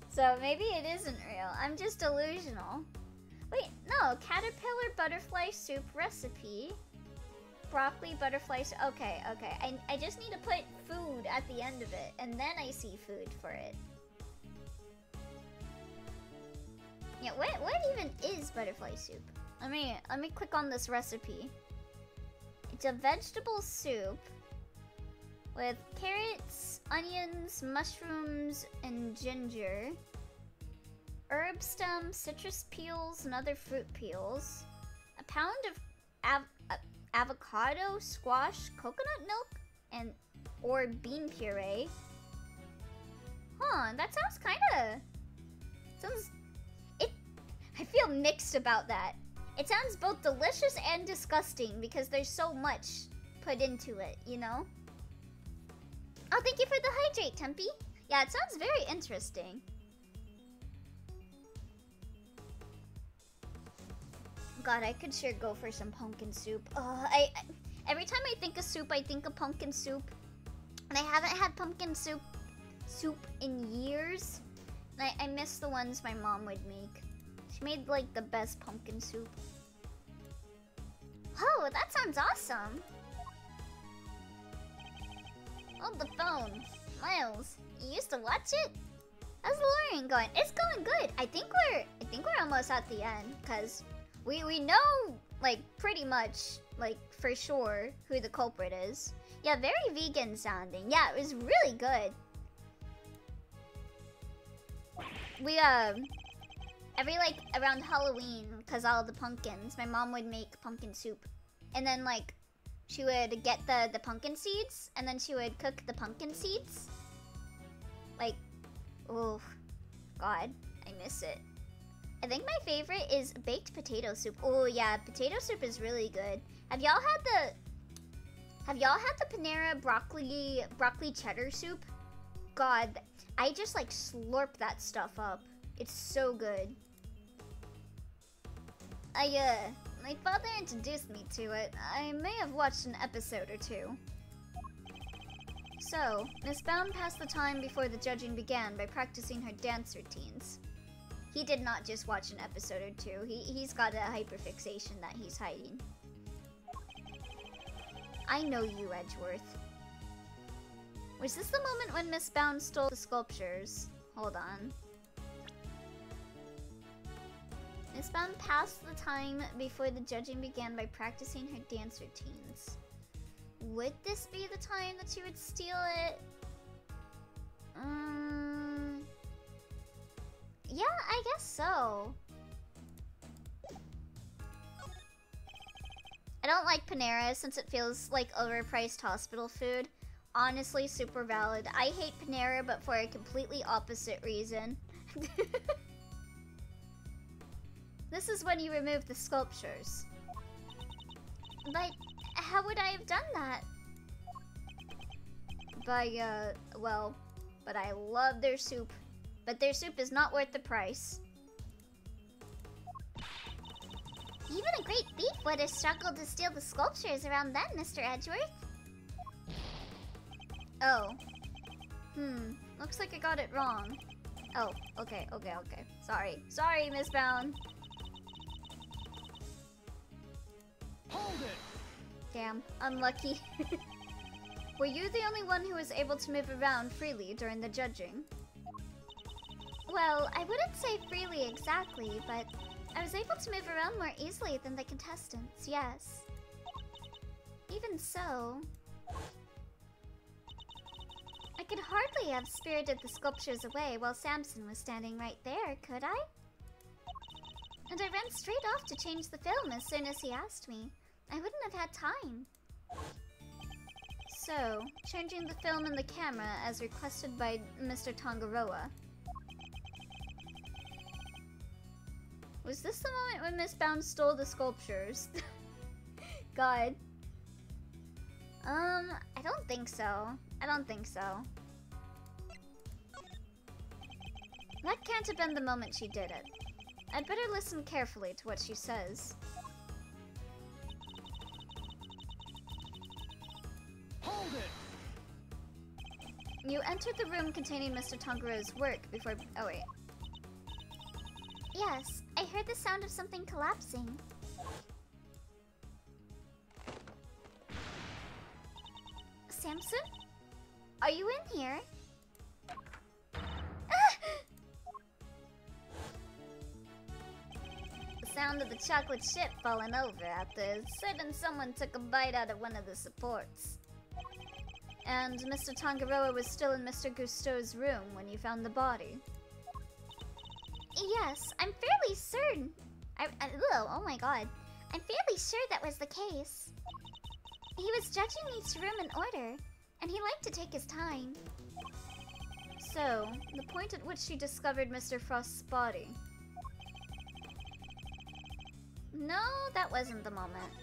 So maybe it isn't real. I'm just delusional. Wait, no. Caterpillar Butterfly Soup recipe. Broccoli Butterfly Soup. Okay. I just need to put food at the end of it. And then I see food for it. Yeah, what even is Butterfly Soup? Let me click on this recipe. It's a vegetable soup with carrots, onions, mushrooms, and ginger, herb stems, citrus peels, and other fruit peels, a pound of avocado, squash, coconut milk, or bean puree. Huh, that sounds I feel mixed about that. It sounds both delicious and disgusting because there's so much put into it, you know? Oh, thank you for the hydrate, Tempe. Yeah, it sounds very interesting. God, I could sure go for some pumpkin soup. Every time I think of soup, I think of pumpkin soup. And I haven't had pumpkin soup in years. And I miss the ones my mom would make. She made like the best pumpkin soup. Oh, that sounds awesome. Hold the phone. Miles, you used to watch it? How's Lorien going? It's going good. I think we're almost at the end, cause we know like pretty much like for sure who the culprit is. Yeah, very vegan sounding. Yeah, it was really good. We every like around Halloween, cause all the pumpkins, my mom would make pumpkin soup, and then like she would get the pumpkin seeds, and then she would cook the pumpkin seeds. Like, oh, God, I miss it. I think my favorite is baked potato soup. Oh yeah, potato soup is really good. Have y'all had the Panera broccoli cheddar soup? God, I just like slurp that stuff up. It's so good. My father introduced me to it. I may have watched an episode or two. So, Miss Bound passed the time before the judging began by practicing her dance routines. He did not just watch an episode or two. He's got a hyperfixation that he's hiding. I know you, Edgeworth. Was this the moment when Miss Bound stole the sculptures? Hold on. Miss Bound passed the time before the judging began by practicing her dance routines. Would this be the time that she would steal it? Yeah, I guess so. I don't like Panera since it feels like overpriced hospital food. Honestly, super valid. I hate Panera, but for a completely opposite reason. This is when you remove the sculptures. But how would I have done that? By, well, but I love their soup. But their soup is not worth the price. Even a great thief would have struggled to steal the sculptures around then, Mr. Edgeworth. Oh. Looks like I got it wrong. Oh, okay. Sorry, Miss Brown. Hold it! Damn, unlucky. Were you the only one who was able to move around freely during the judging? Well, I wouldn't say freely exactly, but I was able to move around more easily than the contestants, yes. Even so, I could hardly have spirited the sculptures away while Samson was standing right there, could I? And I ran straight off to change the film as soon as he asked me. I wouldn't have had time. So, changing the film and the camera as requested by Mr. Tangaroa. Was this the moment when Miss Bound stole the sculptures? God. I don't think so. That can't have been the moment she did it. I'd better listen carefully to what she says. Hold it! You entered the room containing Mr. Tangaroa's work before... Oh, wait. Yes, I heard the sound of something collapsing. Samson? Are you in here? The sound of the chocolate ship falling over after a certain someone took a bite out of one of the supports. And Mr. Tangaroa was still in Mr. Gusteau's room when you found the body. Yes, I'm fairly certain. Oh my god. I'm fairly sure that was the case. He was judging each room in order, and he liked to take his time. So, the point at which she discovered Mr. Frost's body. No, that wasn't the moment.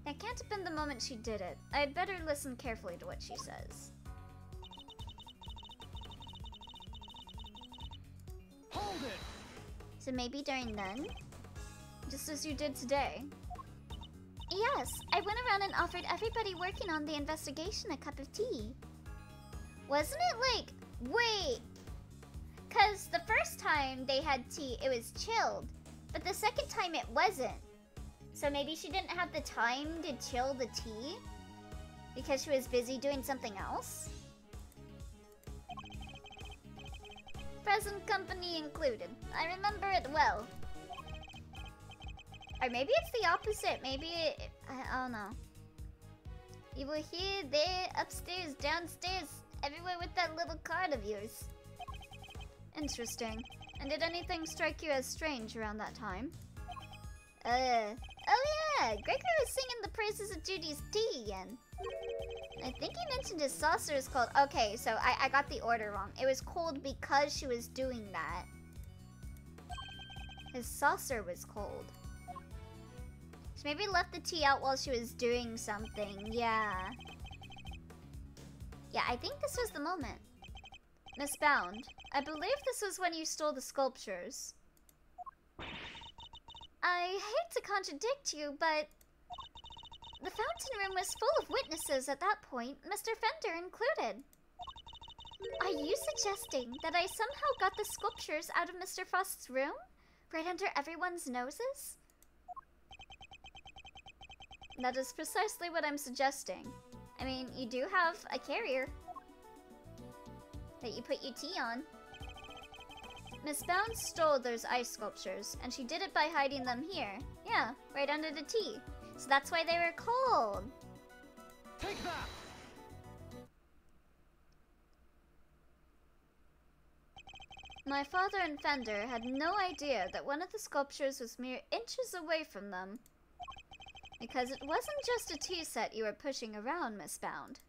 That can't have been the moment she did it. I'd better listen carefully to what she says. Hold it! So maybe during then? Just as you did today? Yes, I went around and offered everybody working on the investigation a cup of tea. Wasn't it like... Wait! Because the first time they had tea, it was chilled. But the second time it wasn't. So maybe she didn't have the time to chill the tea? Because she was busy doing something else? Present company included. I remember it well. Or maybe it's the opposite. Maybe I don't know. You were here, there, upstairs, downstairs, everywhere with that little card of yours. Interesting. And did anything strike you as strange around that time? Oh yeah, Gregory was singing the praises of Judy's tea again. I think he mentioned his saucer is cold. Okay, so I got the order wrong. It was cold because she was doing that. His saucer was cold. She maybe left the tea out while she was doing something. Yeah. Yeah, I think this was the moment. Miss Bound, I believe this was when you stole the sculptures. I hate to contradict you, but the fountain room was full of witnesses at that point, Mr. Fender included. Are you suggesting that I somehow got the sculptures out of Mr. Frost's room? Right under everyone's noses? That is precisely what I'm suggesting. I mean, you do have a carrier that you put your tea on. Miss Bound stole those ice sculptures, and she did it by hiding them here. Yeah, right under the tea. So that's why they were cold. Take that! My father and Fender had no idea that one of the sculptures was mere inches away from them. Because it wasn't just a tea set you were pushing around, Miss Bound,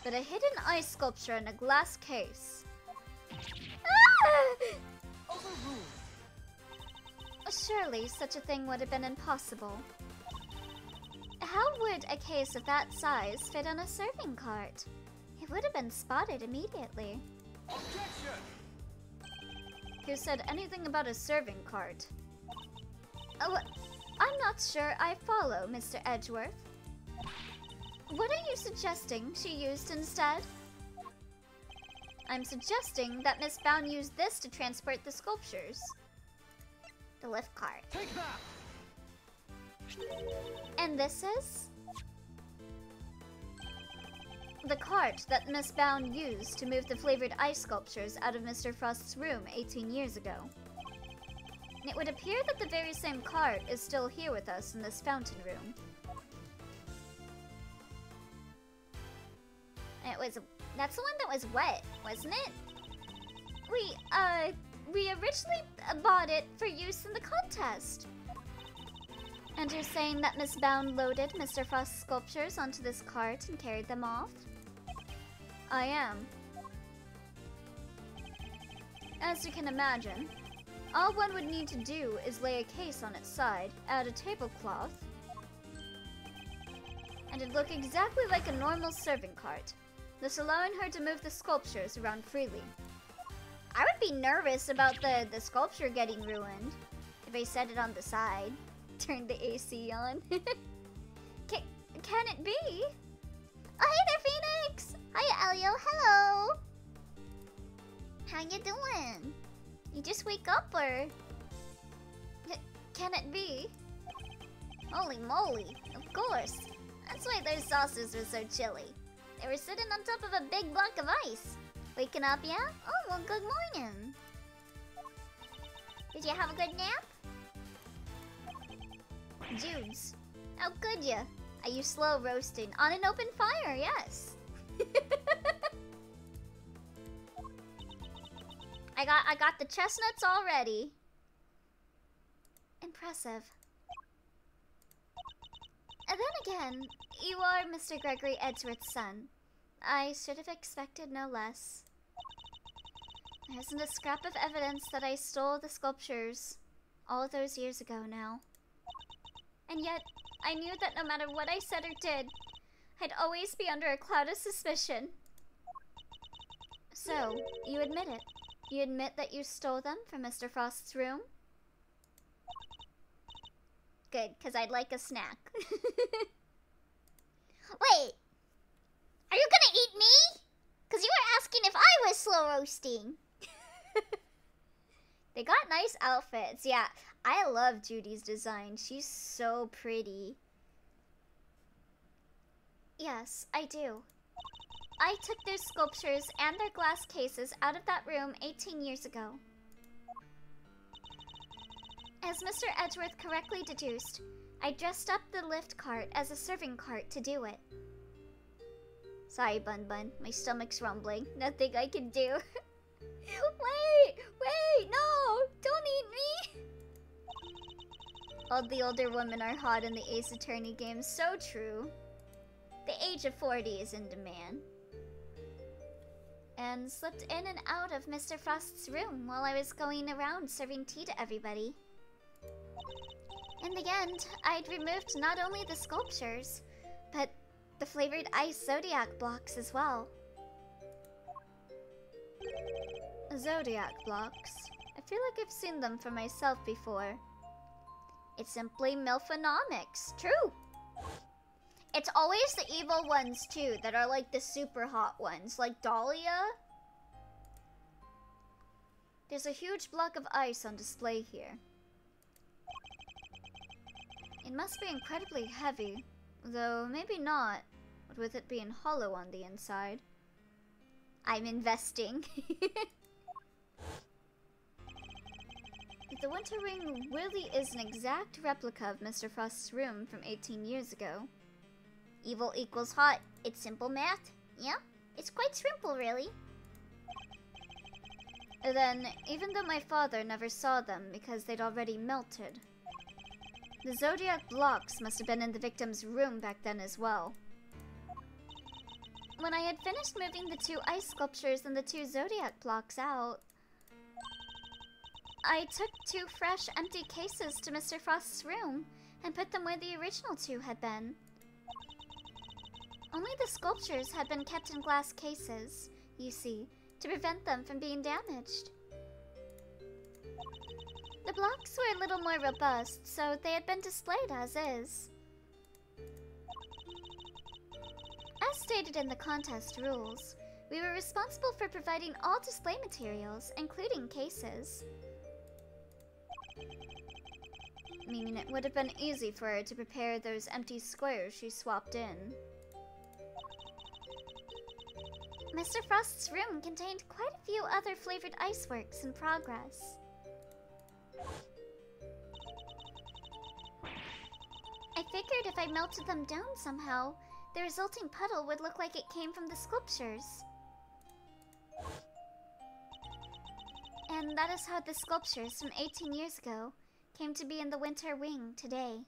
but a hidden ice sculpture in a glass case. Overruled. Surely such a thing would have been impossible. How would a case of that size fit on a serving cart? It would have been spotted immediately. Objection! Who said anything about a serving cart? Oh, I'm not sure I follow, Mr. Edgeworth. What are you suggesting she used instead? I'm suggesting that Miss Bound used this to transport the sculptures. The lift cart. Take that! And this is? The cart that Miss Bound used to move the flavored ice sculptures out of Mr. Frost's room 18 years ago. It would appear that the very same cart is still here with us in this fountain room. That's the one that was wet, wasn't it? We originally bought it for use in the contest. And you're saying that Miss Bound loaded Mr. Frost's sculptures onto this cart and carried them off? I am. As you can imagine, all one would need to do is lay a case on its side, add a tablecloth, and it'd look exactly like a normal serving cart, thus allowing her to move the sculptures around freely. I would be nervous about the sculpture getting ruined if I set it on the side. Turn the AC on. Can it be? Oh, hey there, Phoenix! Hi, Elio. Hello! How you doing? You just wake up, or...? Can it be? Holy moly, of course. That's why those saucers were so chilly. They were sitting on top of a big block of ice. Waking up, yeah? Oh, well, good morning. Did you have a good nap? Judes, how could ya? Are you slow roasting? On an open fire, yes. I got the chestnuts all ready. Impressive. And then again, you are Mr. Gregory Edgeworth's son. I should have expected no less. There isn't a scrap of evidence that I stole the sculptures all those years ago now. And yet, I knew that no matter what I said or did, I'd always be under a cloud of suspicion. So, you admit it. You admit that you stole them from Mr. Frost's room? Good, because I'd like a snack. Wait! Are you gonna eat me? Because you were asking if I was slow roasting. They got nice outfits. Yeah, I love Judy's design. She's so pretty. Yes, I do. I took their sculptures and their glass cases out of that room 18 years ago. As Mr. Edgeworth correctly deduced, I dressed up the lift cart as a serving cart to do it. Sorry, Bun Bun. My stomach's rumbling. Nothing I can do. Wait! No! Don't eat me! All the older women are hot in the Ace Attorney game. So true. The age of 40 is in demand. And slipped in and out of Mr. Frost's room while I was going around serving tea to everybody. In the end, I'd removed not only the sculptures, but the flavored ice Zodiac blocks as well. Zodiac blocks. I feel like I've seen them for myself before. It's simply Milfonomics. True! It's always the evil ones too that are like the super hot ones, like Dahlia. There's a huge block of ice on display here. It must be incredibly heavy, though maybe not, with it being hollow on the inside. I'm investing. The Winter Ring really is an exact replica of Mr. Frost's room from 18 years ago. Evil equals hot. It's simple math. Yeah, it's quite simple, really. Then, even though my father never saw them because they'd already melted, the Zodiac blocks must have been in the victim's room back then as well. When I had finished moving the 2 ice sculptures and the 2 Zodiac blocks out, I took 2 fresh, empty cases to Mr. Frost's room and put them where the original 2 had been. Only the sculptures had been kept in glass cases, you see, to prevent them from being damaged. The blocks were a little more robust, so they had been displayed as is. As stated in the contest rules, we were responsible for providing all display materials, including cases. Meaning it would have been easy for her to prepare those empty squares she swapped in. Mr. Frost's room contained quite a few other flavored iceworks in progress. I figured if I melted them down somehow, the resulting puddle would look like it came from the sculptures. And that is how the sculptures from 18 years ago came to be in the Winter Wing today.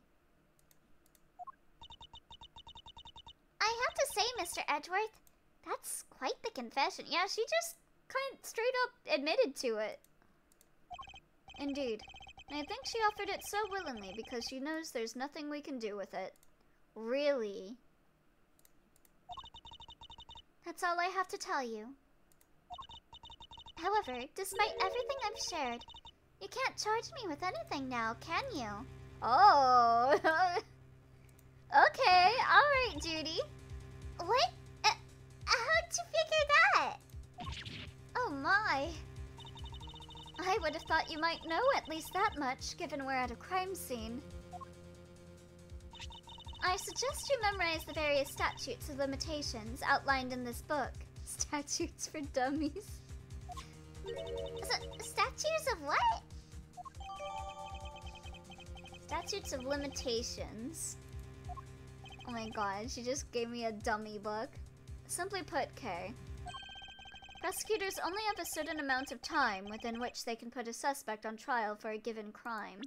I have to say, Mr. Edgeworth, that's quite the confession. Yeah, she just kind of straight up admitted to it. Indeed. And I think she offered it so willingly because she knows there's nothing we can do with it. Really? That's all I have to tell you. However, despite everything I've shared, you can't charge me with anything now, can you? Oh. Okay, alright, Judy. What? How'd you figure that? Oh my. I would have thought you might know at least that much, given we're at a crime scene. I suggest you memorize the various statutes of limitations outlined in this book. Statutes for dummies. Statutes of what? Statutes of limitations. Oh my god, she just gave me a dummy book. Simply put, Kay. Prosecutors only have a certain amount of time within which they can put a suspect on trial for a given crime.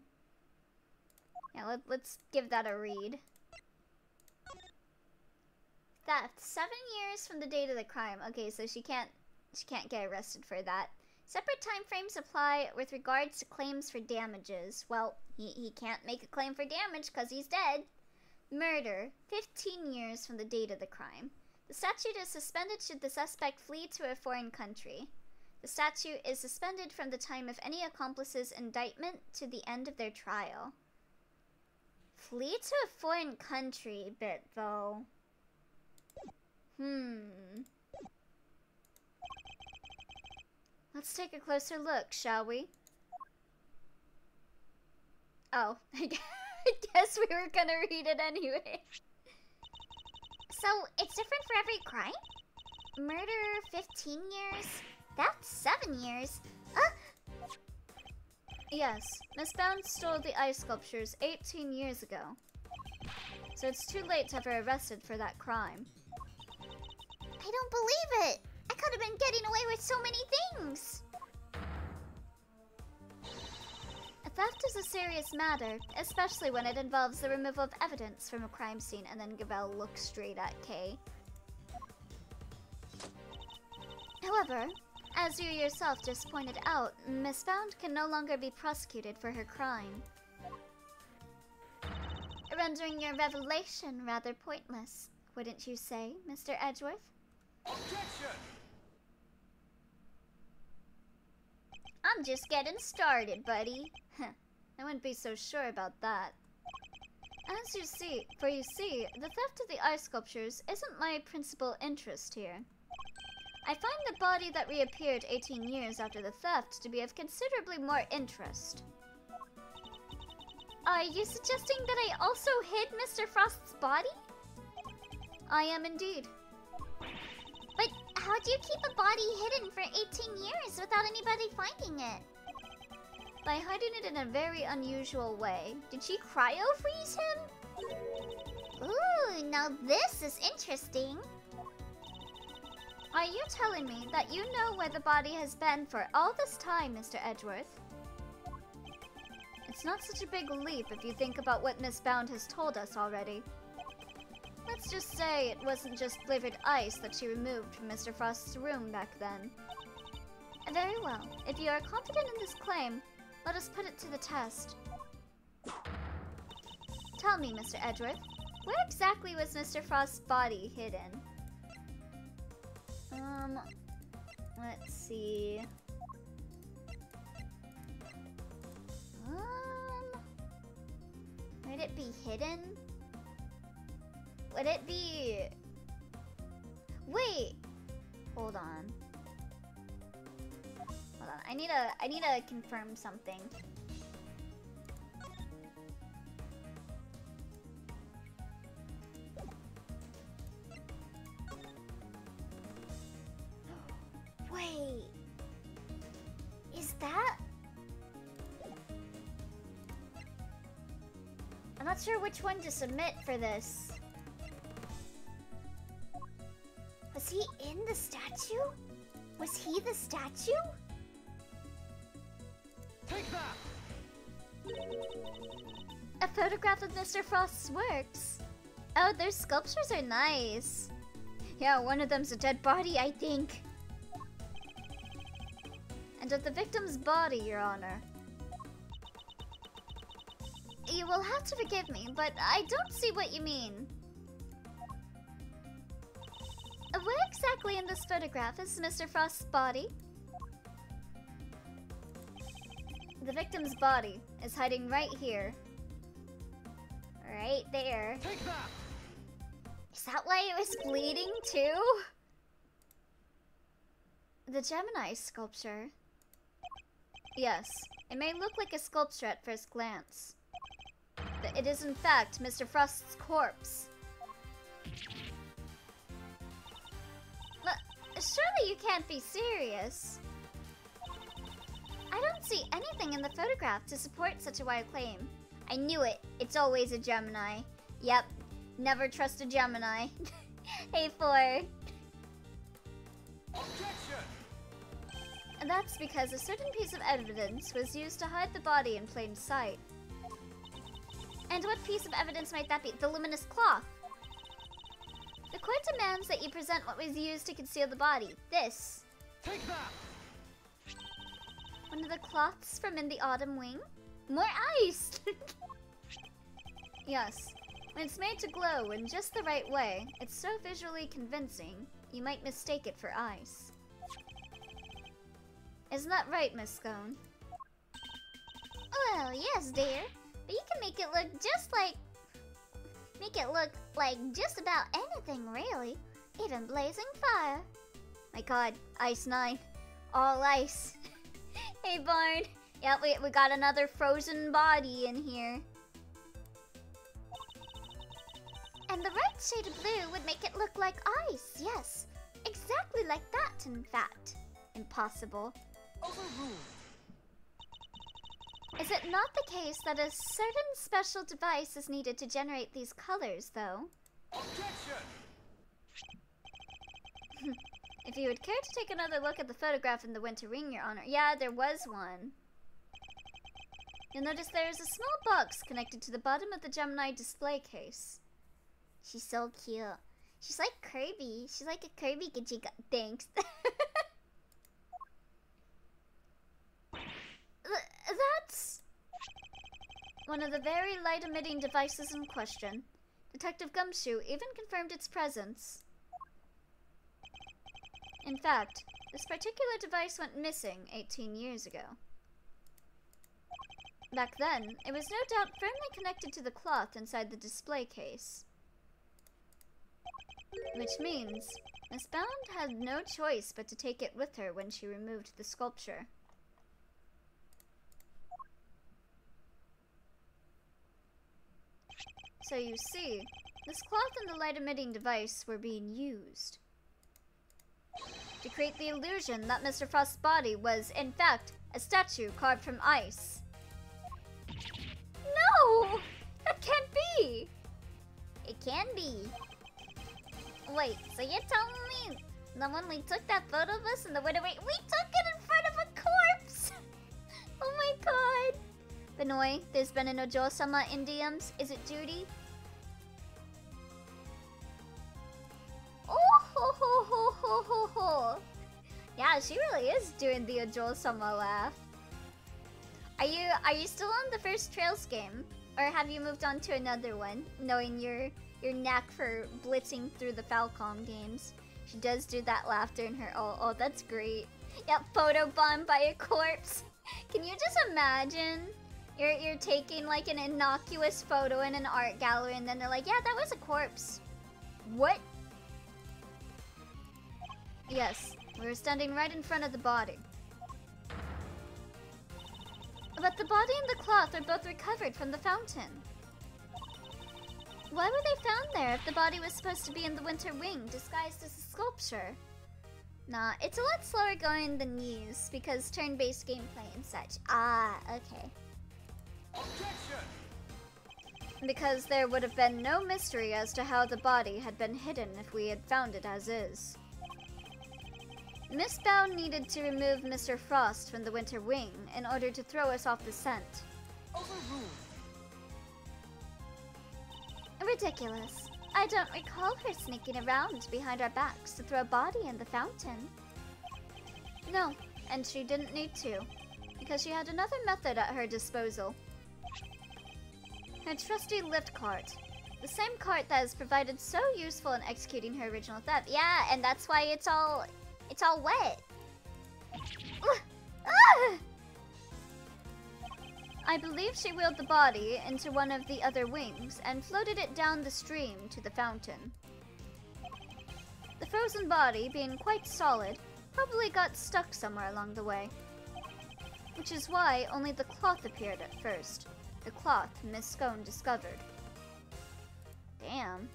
Yeah, let's give that a read. Theft. 7 years from the date of the crime. Okay, so she can't get arrested for that. Separate time frames apply with regards to claims for damages. Well, he can't make a claim for damage because he's dead. Murder. 15 years from the date of the crime. The statute is suspended should the suspect flee to a foreign country. The statute is suspended from the time of any accomplice's indictment to the end of their trial. Flee to a foreign country bit, though. Let's take a closer look, shall we? Oh, I guess we were gonna read it anyway. So, it's different for every crime? Murder, 15 years? That's 7 years. Yes, Miss Bound stole the ice sculptures 18 years ago. So it's too late to have her arrested for that crime. I don't believe it! I could have been getting away with so many things! A theft is a serious matter, especially when it involves the removal of evidence from a crime scene, and then Gavel looks straight at Kay. However, as you yourself just pointed out, Miss Bound can no longer be prosecuted for her crime, rendering your revelation rather pointless, wouldn't you say, Mr. Edgeworth? Objection! I'm just getting started, buddy. I wouldn't be so sure about that. As you see, the theft of the ice sculptures isn't my principal interest here. I find the body that reappeared 18 years after the theft to be of considerably more interest. Are you suggesting that I also hid Mr. Frost's body? I am indeed. But how do you keep a body hidden for 18 years without anybody finding it? By hiding it in a very unusual way. Did she cryo-freeze him? Ooh, now this is interesting. Are you telling me that you know where the body has been for all this time, Mr. Edgeworth? It's not such a big leap if you think about what Miss Bound has told us already. Let's just say it wasn't just flavored ice that she removed from Mr. Frost's room back then. Very well. If you are confident in this claim, let us put it to the test. Tell me, Mr. Edgeworth, where exactly was Mr. Frost's body hidden? Let's see. Would it be hidden? Would it be... Wait! Hold on. Hold on. I need to confirm something. Wait. Is that... I'm not sure which one to submit for this. Was he in the statue? Was he the statue? Take that! A photograph of Mr. Frost's works. Oh, their sculptures are nice. Yeah, one of them's a dead body, I think. And of the victim's body, Your Honor. You will have to forgive me, but I don't see what you mean. Where exactly in this photograph is Mr. Frost's body? The victim's body is hiding right here. Right there. Take that! Is that why it was bleeding too? The Gemini sculpture. Yes, it may look like a sculpture at first glance, but it is in fact Mr. Frost's corpse. Surely you can't be serious. I don't see anything in the photograph to support such a wild claim. I knew it. It's always a Gemini. Yep. Never trust a Gemini. Hey, Ford. Objection! And that's because a certain piece of evidence was used to hide the body in plain sight. And what piece of evidence might that be? The luminous cloth. The court demands that you present what was used to conceal the body. This. Take that! One of the cloths from In the Autumn Wing? More ice! Yes. When it's made to glow in just the right way, it's so visually convincing, you might mistake it for ice. Isn't that right, Miss Scone? Well, yes, dear. But you can make it look just like... Make it look like just about anything, really. Even blazing fire. My god, Ice 9. All ice. Hey, Barn. Yeah, we got another frozen body in here. And the right shade of blue would make it look like ice, yes. Exactly like that, in fact. Impossible. Overruled. Is it not the case that a certain special device is needed to generate these colors, though? Objection. If you would care to take another look at the photograph in the winter ring, Your Honor. Yeah, there was one. You'll notice there is a small box connected to the bottom of the Gemini display case. She's so cute. She's like Kirby. She's like a Kirby Gajika. Thanks. That's one of the very light-emitting devices in question. Detective Gumshoe even confirmed its presence. In fact, this particular device went missing 18 years ago. Back then, it was no doubt firmly connected to the cloth inside the display case. Which means, Miss Bound had no choice but to take it with her when she removed the sculpture. So you see, this cloth and the light-emitting device were being used to create the illusion that Mr. Frost's body was, in fact, a statue carved from ice. No! That can't be! It can be. Wait, so you're telling me that when we took that photo of us in the winter, we took it in front of a corpse? Oh my god. Benoy, there's been an Ojo-sama in DMs. Is it Judy? Oh ho ho ho ho ho ho. Yeah, she really is doing the Ojo-sama laugh. Are you still on the first Trails game? Or have you moved on to another one, knowing your knack for blitzing through the Falcom games? She does do that laughter in her oh, that's great. Yep, photobombed by a corpse. Can you just imagine? You're taking like an innocuous photo in an art gallery and then they're like, yeah, that was a corpse. What? Yes, we were standing right in front of the body. But the body and the cloth are both recovered from the fountain. Why were they found there if the body was supposed to be in the winter wing, disguised as a sculpture? Nah, it's a lot slower going than Ys, because turn-based gameplay and such. Ah, okay. Objection. Because there would have been no mystery as to how the body had been hidden if we had found it as is. Miss Bound needed to remove Mr. Frost from the winter wing in order to throw us off the scent. Overruled. Ridiculous. I don't recall her sneaking around behind our backs to throw a body in the fountain. No, and she didn't need to, because she had another method at her disposal. Her trusty lift cart. The same cart that has provided so useful in executing her original theft. Yeah, and that's why it's all wet. I believe she wheeled the body into one of the other wings and floated it down the stream to the fountain. The frozen body, being quite solid, probably got stuck somewhere along the way. Which is why only the cloth appeared at first. The cloth Miss Scone discovered. Damn.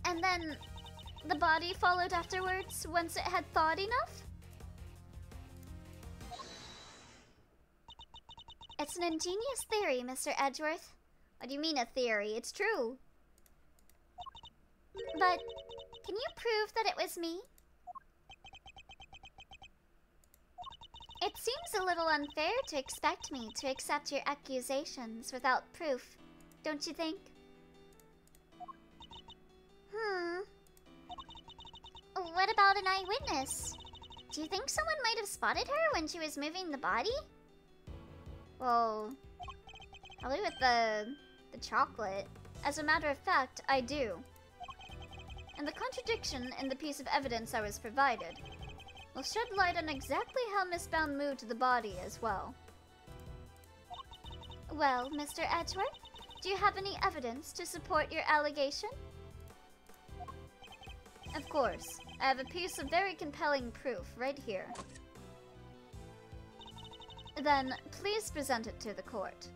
And then the body followed afterwards once it had thawed enough? It's an ingenious theory, Mr. Edgeworth. What do you mean a theory? It's true. But can you prove that it was me? It seems a little unfair to expect me to accept your accusations without proof, don't you think? What about an eyewitness? Do you think someone might have spotted her when she was moving the body? Well, probably with the chocolate. As a matter of fact, I do. And the contradiction in the piece of evidence I was provided will shed light on exactly how Miss Bound moved the body as well. Well, Mr. Edgeworth, do you have any evidence to support your allegation? Of course, I have a piece of very compelling proof right here. Then, please present it to the court.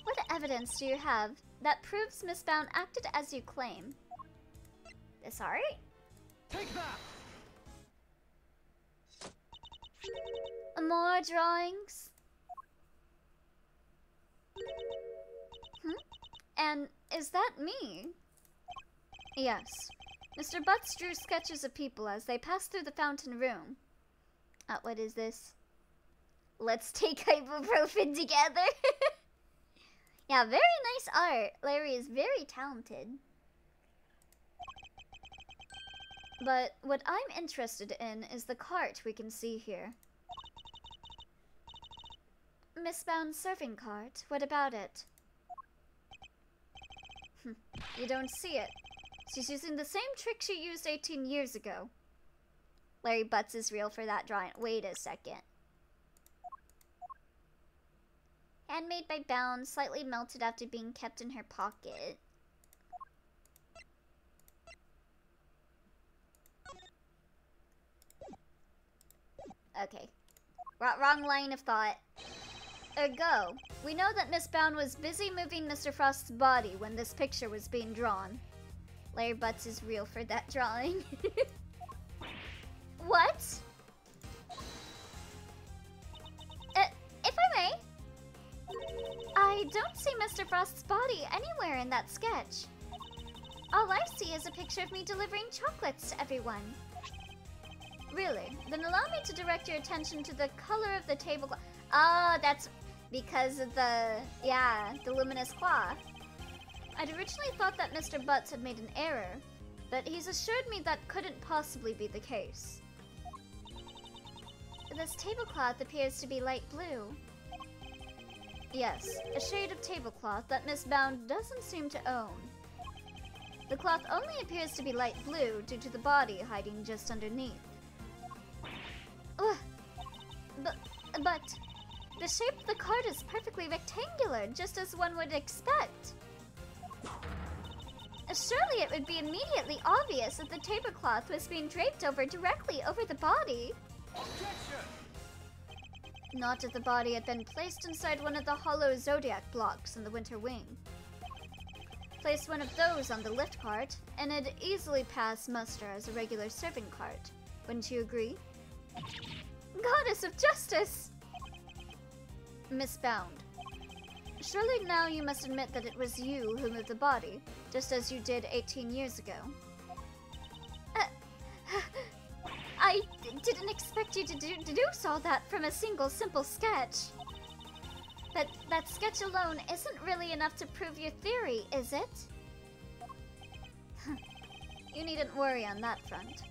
What evidence do you have that proves Miss Bound acted as you claim? This art? Take that! More drawings? And is that me? Yes. Mr. Butts drew sketches of people as they passed through the fountain room. What is this? Let's take ibuprofen together. Yeah, very nice art. Larry is very talented. But what I'm interested in is the cart we can see here. Miss Bound's serving cart, what about it? You don't see it. She's using the same trick she used 18 years ago. Larry Butts is real for that drawing. Wait a second. Handmade by Bound, slightly melted after being kept in her pocket. Okay. Wrong line of thought. Ergo, we know that Miss Bound was busy moving Mr. Frost's body when this picture was being drawn. Larry Butts is real for that drawing. What? If I may? I don't see Mr. Frost's body anywhere in that sketch. All I see is a picture of me delivering chocolates to everyone. Really? Then allow me to direct your attention to the color of the tablecloth. Oh, that's because of the luminous cloth. I'd originally thought that Mr. Butts had made an error, but he's assured me that couldn't possibly be the case. This tablecloth appears to be light blue. Yes, a shade of tablecloth that Miss Bound doesn't seem to own. The cloth only appears to be light blue due to the body hiding just underneath. Ugh. But the shape of the card is perfectly rectangular, just as one would expect. Surely it would be immediately obvious that the tablecloth was being draped over directly over the body. Objection! Not if the body had been placed inside one of the hollow zodiac blocks in the winter wing. Place one of those on the lift cart, and it'd easily pass muster as a regular serving cart. Wouldn't you agree? Goddess of Justice! Miss Bound. Surely now you must admit that it was you who moved the body, just as you did 18 years ago. I didn't expect you to deduce all that from a single simple sketch. But that sketch alone isn't really enough to prove your theory, is it? You needn't worry on that front.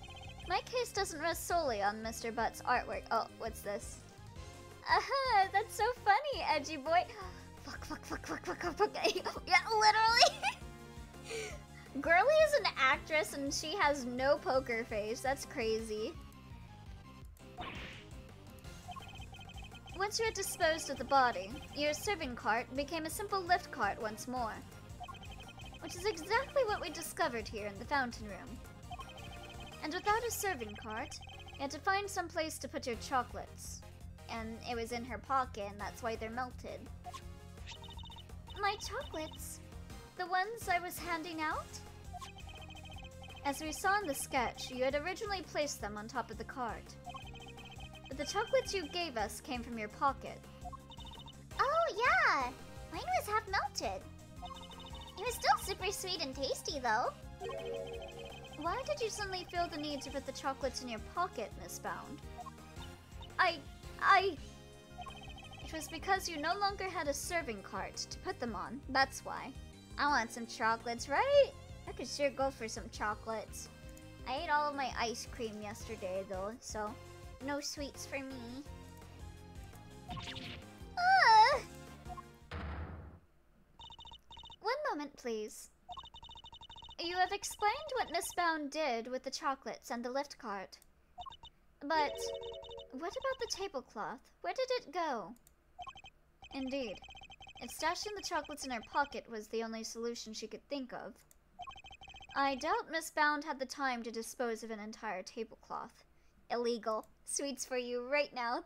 My case doesn't rest solely on Mr. Butt's artwork. Oh, what's this? Aha, that's so funny, edgy boy. Fuck. Yeah, literally. Girly is an actress and she has no poker face. That's crazy. Once you had disposed of the body, your serving cart became a simple lift cart once more. Which is exactly what we discovered here in the fountain room. And without a serving cart, you had to find some place to put your chocolates. And it was in her pocket, and that's why they're melted. My chocolates? The ones I was handing out? As we saw in the sketch, you had originally placed them on top of the cart. But the chocolates you gave us came from your pocket. Oh, yeah! Mine was half melted. It was still super sweet and tasty, though. Why did you suddenly feel the need to put the chocolates in your pocket, Miss Bound? It was because you no longer had a serving cart to put them on, that's why. I want some chocolates, right? I could sure go for some chocolates. I ate all of my ice cream yesterday, though, so no sweets for me. One moment, please. You have explained what Miss Bound did with the chocolates and the lift cart. But what about the tablecloth? Where did it go? Indeed, if stashing the chocolates in her pocket was the only solution she could think of, I doubt Miss Bound had the time to dispose of an entire tablecloth. Illegal. sweets for you right now.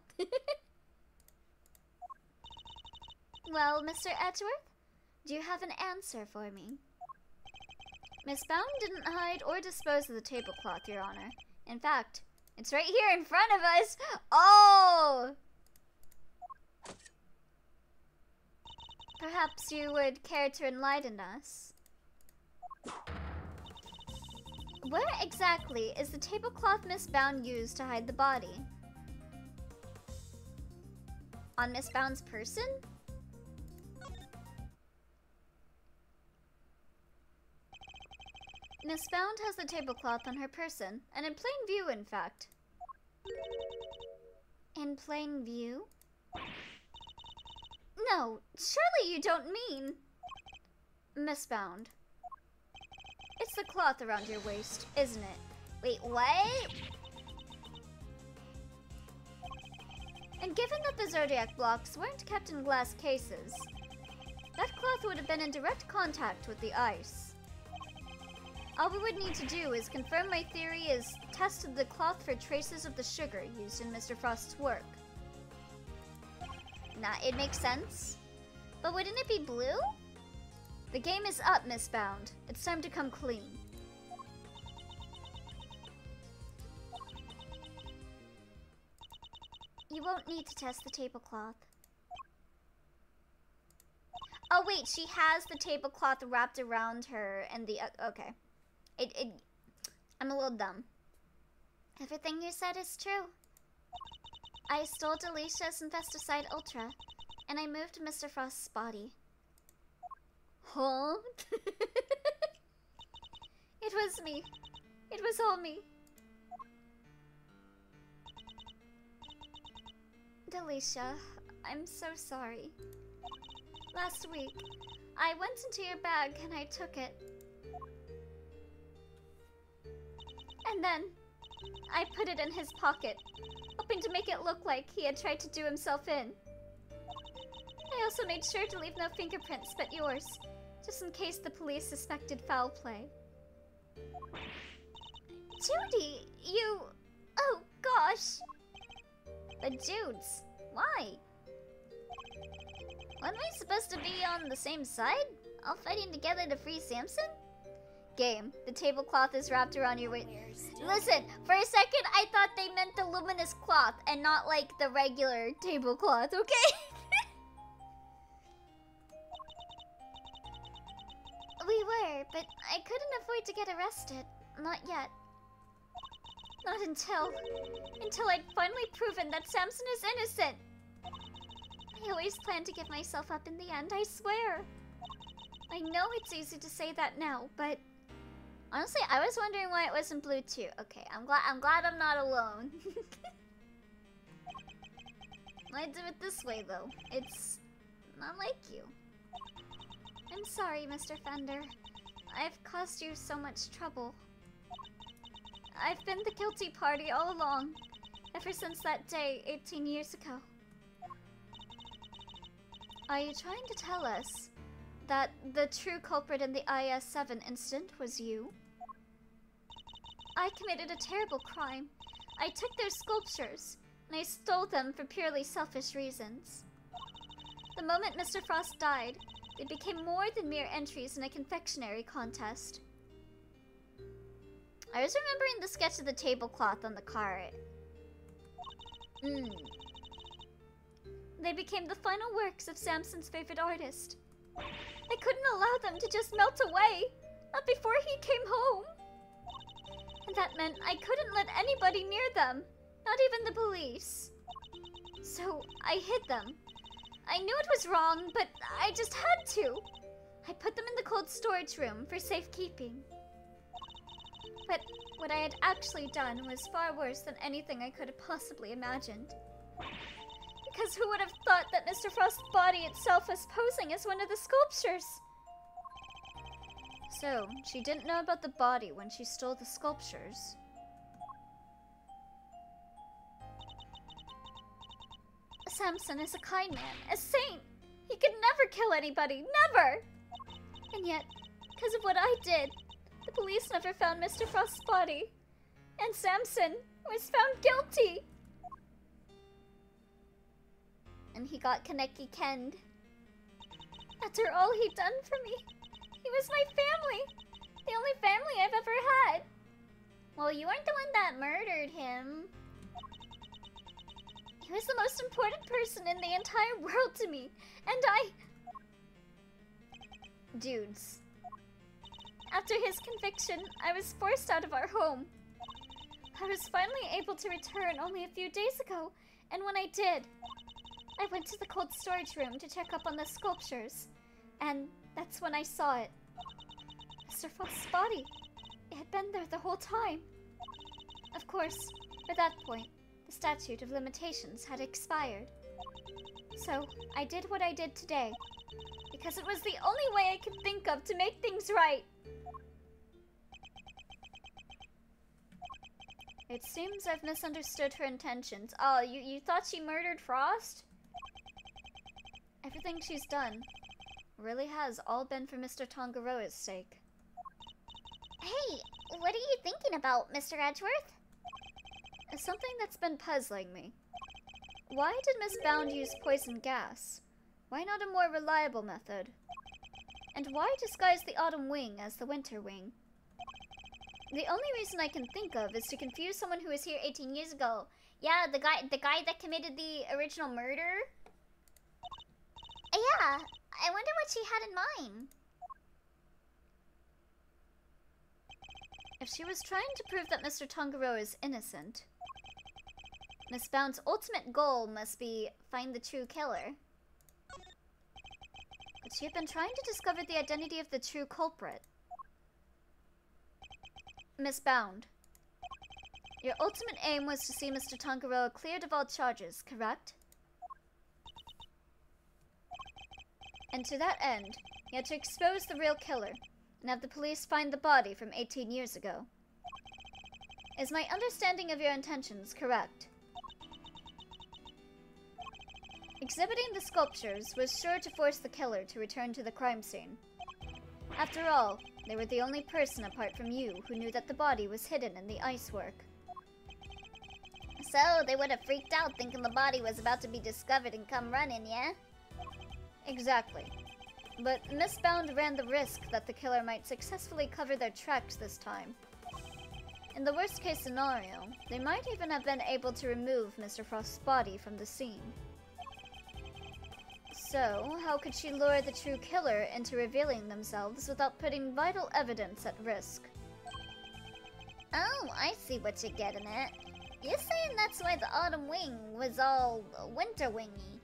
Well, Mr. Edgeworth, do you have an answer for me? Miss Bound didn't hide or dispose of the tablecloth, Your Honor. In fact, it's right here in front of us. Oh! Perhaps you would care to enlighten us. Where exactly is the tablecloth Miss Bound used to hide the body? On Miss Bound's person? Miss Bound has the tablecloth on her person, and in plain view, in fact. In plain view? No, surely you don't mean... Miss Bound. It's the cloth around your waist, isn't it? Wait, what? And given that the Zodiac blocks weren't kept in glass cases, that cloth would have been in direct contact with the ice. All we would need to do is confirm my theory is tested the cloth for traces of the sugar used in Mr. Frost's work. Nah, it makes sense. But wouldn't it be blue? The game is up, Miss Bound. It's time to come clean. You won't need to test the tablecloth. Oh wait, she has the tablecloth wrapped around her and the... okay. I'm a little dumb. Everything you said is true. I stole Delicia's Infesticide Ultra, and I moved Mr. Frost's body. Huh? It was me. It was all me. Delicia, I'm so sorry. Last week, I went into your bag and I took it. And then, I put it in his pocket, hoping to make it look like he had tried to do himself in. I also made sure to leave no fingerprints but yours, just in case the police suspected foul play. Judy, you... oh gosh! But Judes, why? Wasn't we supposed to be on the same side? All fighting together to free Samson? Game, the tablecloth is wrapped around your waist. Listen, for a second I thought they meant the luminous cloth and not like the regular tablecloth, okay? We were, but I couldn't afford to get arrested. Not yet. Not until I'd finally proven that Samson is innocent. I always planned to give myself up in the end, I swear. I know it's easy to say that now, but honestly, I was wondering why it wasn't blue too. Okay, I'm glad I'm not alone. I do it this way though. It's not like you. I'm sorry, Mr. Fender. I've caused you so much trouble. I've been the guilty party all along, ever since that day 18 years ago. Are you trying to tell us that the true culprit in the IS-7 incident was you? I committed a terrible crime. I took their sculptures, and I stole them for purely selfish reasons. The moment Mr. Frost died, they became more than mere entries in a confectionery contest. I was remembering the sketch of the tablecloth on the cart. They became the final works of Samson's favorite artist. I couldn't allow them to just melt away, not before he came home. And that meant I couldn't let anybody near them, not even the police. So I hid them. I knew it was wrong, but I just had to. I put them in the cold storage room for safekeeping. But what I had actually done was far worse than anything I could have possibly imagined. Because who would have thought that Mr. Frost's body itself was posing as one of the sculptures? So, she didn't know about the body when she stole the sculptures. Samson is a kind man, a saint. He could never kill anybody, never! And yet, because of what I did, the police never found Mr. Frost's body. And Samson was found guilty. and he got Kaneki kenned. After all he'd done for me, he was my family. The only family I've ever had. Well, you weren't the one that murdered him. He was the most important person in the entire world to me, and Dudes. After his conviction, I was forced out of our home. I was finally able to return only a few days ago, and when I did, I went to the cold storage room to check up on the sculptures, and that's when I saw it. Mr. Frost's body. It had been there the whole time. Of course, by that point, the statute of limitations had expired. So, I did what I did today, because it was the only way I could think of to make things right. It seems I've misunderstood her intentions. Oh, you thought she murdered Frost? Everything she's done really has all been for Mr. Tangaroa's sake. Hey, what are you thinking about, Mr. Edgeworth? Something that's been puzzling me. Why did Miss Bound use poison gas? Why not a more reliable method? And why disguise the Autumn Wing as the Winter Wing? The only reason I can think of is to confuse someone who was here 18 years ago. Yeah, the guy that committed the original murder? Yeah, I wonder what she had in mind. If she was trying to prove that Mr. Tangaroa is innocent, Miss Bound's ultimate goal must be find the true killer. But she had been trying to discover the identity of the true culprit. Miss Bound, your ultimate aim was to see Mr. Tangaroa cleared of all charges, correct? And to that end, you had to expose the real killer and have the police find the body from 18 years ago. Is my understanding of your intentions correct? Exhibiting the sculptures was sure to force the killer to return to the crime scene. After all, they were the only person apart from you who knew that the body was hidden in the icework. So, they would have freaked out thinking the body was about to be discovered and come running, yeah? Exactly. But Miss Bound ran the risk that the killer might successfully cover their tracks this time. In the worst case scenario, they might even have been able to remove Mr. Frost's body from the scene. So, how could she lure the true killer into revealing themselves without putting vital evidence at risk? Oh, I see what you're getting at. You're saying that's why the Autumn Wing was all winter wingy.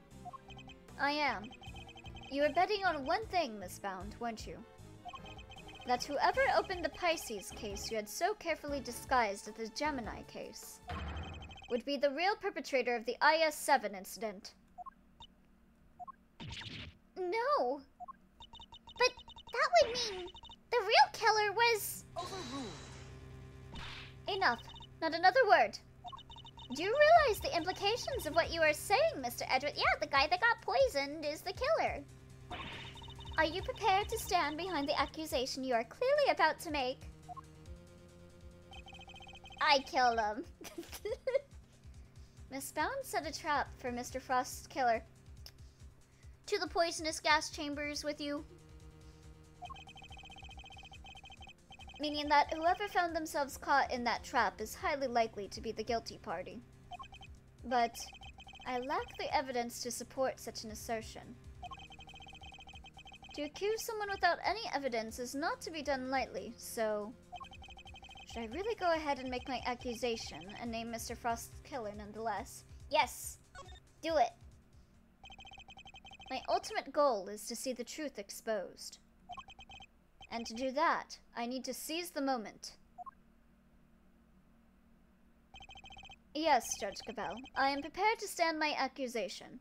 I am. You were betting on one thing, Miss Bound, weren't you? That whoever opened the Pisces case you had so carefully disguised as the Gemini case would be the real perpetrator of the IS-7 incident. No! But that would mean the real killer was... Overruled. Enough. Not another word. Do you realize the implications of what you are saying, Mr. Edgeworth? Yeah, the guy that got poisoned is the killer. Are you prepared to stand behind the accusation you are clearly about to make? I killed him. Miss Bound set a trap for Mr. Frost's killer. To the poisonous gas chambers with you. Meaning that whoever found themselves caught in that trap is highly likely to be the guilty party. But I lack the evidence to support such an assertion. To accuse someone without any evidence is not to be done lightly, so... should I really go ahead and make my accusation and name Mr. Frost's killer nonetheless? Yes, do it. My ultimate goal is to see the truth exposed. And to do that, I need to seize the moment. Yes, Judge Cabell, I am prepared to stand my accusation.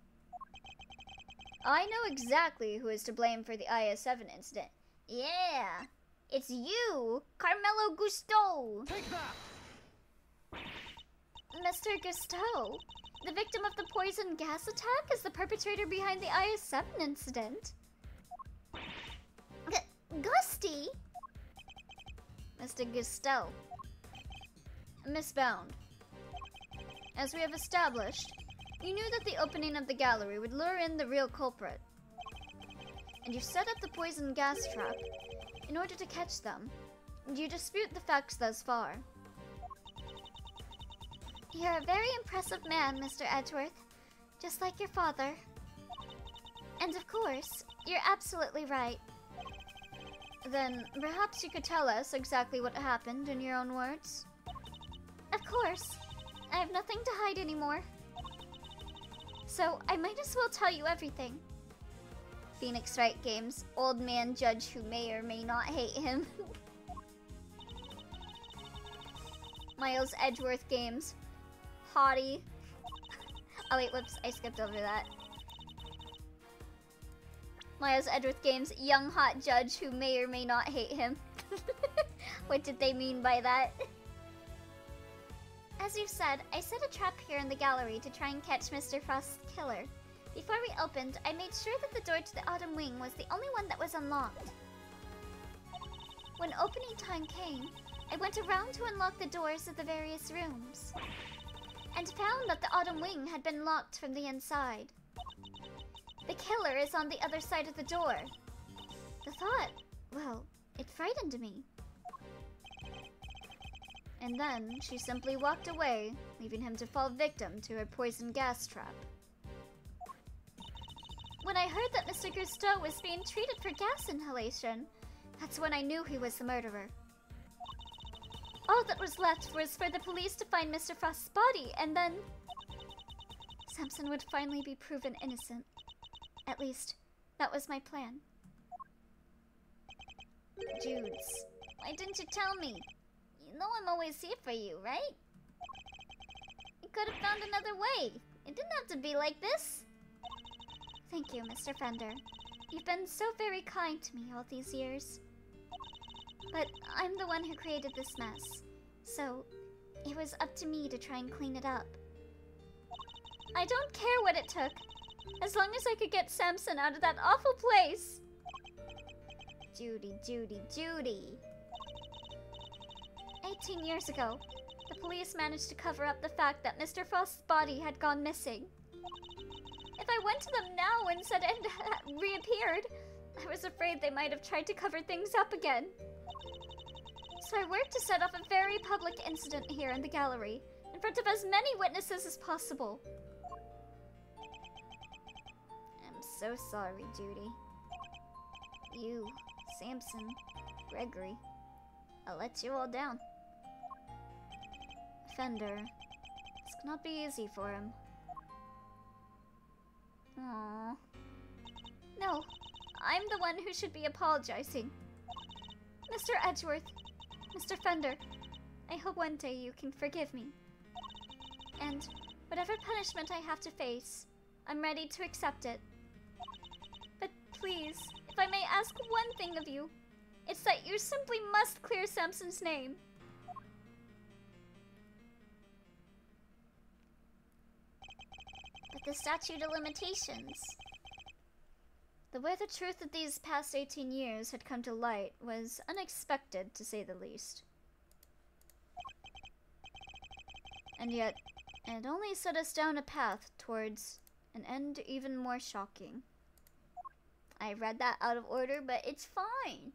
I know exactly who is to blame for the IS-7 incident. Yeah, it's you, Carmelo Gusteau. Take that! Mr. Gusteau, the victim of the poison gas attack, is the perpetrator behind the IS-7 incident. Gusty? Mr. Gusteau. Miss Bound. As we have established, You knew that the opening of the gallery would lure in the real culprit, and you set up the poison gas trap in order to catch them. You dispute the facts thus far. You're a very impressive man, Mr. Edgeworth. Just like your father. And of course, you're absolutely right. Then, perhaps you could tell us exactly what happened in your own words? Of course. I have nothing to hide anymore. So, I might as well tell you everything. Phoenix Wright Games, old man judge who may or may not hate him. Miles Edgeworth Games, hottie. Oh wait, whoops, I skipped over that. Miles Edgeworth Games, young hot judge who may or may not hate him. What did they mean by that? As you've said, I set a trap here in the gallery to try and catch Mr. Frost's killer. Before we opened, I made sure that the door to the Autumn Wing was the only one that was unlocked. When opening time came, I went around to unlock the doors of the various rooms, and found that the Autumn Wing had been locked from the inside. The killer is on the other side of the door. The thought, well, it frightened me. And then she simply walked away, leaving him to fall victim to her poison gas trap. When I heard that Mr. Gusteau was being treated for gas inhalation, that's when I knew he was the murderer. All that was left was for the police to find Mr. Frost's body, and then Samson would finally be proven innocent. At least, that was my plan. Judes, why didn't you tell me? You know I'm always here for you, right? You could have found another way. It didn't have to be like this. Thank you, Mr. Fender. You've been so very kind to me all these years. But I'm the one who created this mess, so it was up to me to try and clean it up. I don't care what it took, as long as I could get Samson out of that awful place. Judy, Judy, Judy. 18 years ago, the police managed to cover up the fact that Mr. Frost's body had gone missing. If I went to them now and said it had reappeared, I was afraid they might have tried to cover things up again. So I worked to set off a very public incident here in the gallery, in front of as many witnesses as possible. I'm so sorry, Judy. You, Samson, Gregory, I let you all down. Fender, this cannot be easy for him. Aww. No, I'm the one who should be apologizing. Mr. Edgeworth, Mr. Fender, I hope one day you can forgive me. And whatever punishment I have to face, I'm ready to accept it. But please, if I may ask one thing of you, it's that you simply must clear Samson's name. But the statute of limitations. The way the truth of these past 18 years had come to light was unexpected, to say the least. And yet, it only set us down a path towards an end even more shocking. I read that out of order, but it's fine.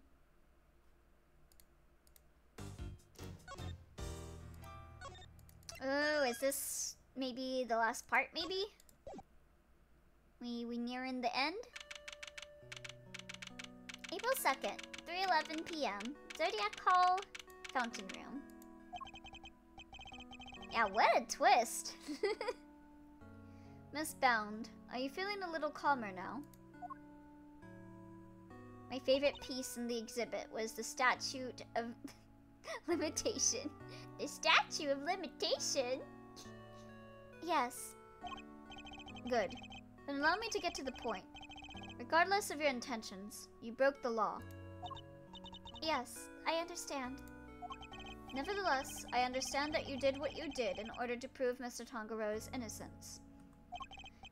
Oh, is this maybe the last part, maybe? We nearing the end? April 2nd, 3:11 p.m. Zodiac Hall, Fountain Room. Yeah, what a twist! Miss Bound, are you feeling a little calmer now? My favorite piece in the exhibit was the Statute of Limitation. The Statute of Limitation? Yes. Good. Then allow me to get to the point. Regardless of your intentions, you broke the law. Yes, I understand. Nevertheless, I understand that you did what you did in order to prove Mr. Tangaro's innocence.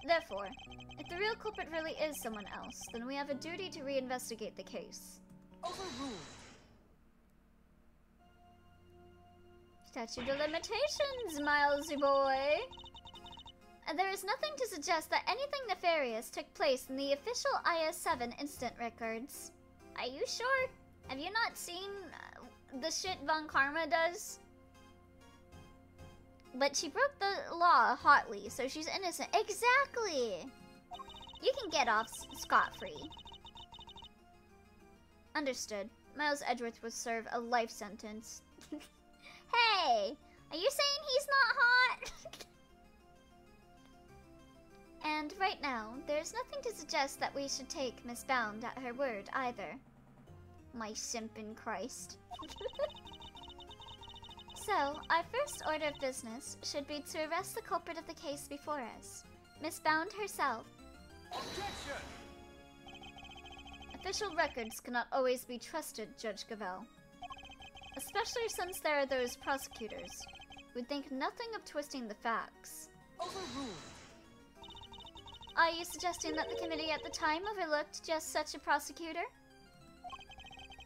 Therefore, if the real culprit really is someone else, then we have a duty to reinvestigate the case. Overruled. Statute of limitations, Milesy boy! There is nothing to suggest that anything nefarious took place in the official IS-7 incident records. Are you sure? Have you not seen the shit Von Karma does? But she broke the law hotly, so she's innocent. Exactly! You can get off scot-free. Understood. Miles Edgeworth will serve a life sentence. Hey! Are you saying he's not hot? And right now, there's nothing to suggest that we should take Miss Bound at her word either. My simpin' Christ. So, our first order of business should be to arrest the culprit of the case before us, Miss Bound herself. Objection! Official records cannot always be trusted, Judge Gavel. Especially since there are those prosecutors who think nothing of twisting the facts. Overruled. Are you suggesting that the committee at the time overlooked just such a prosecutor?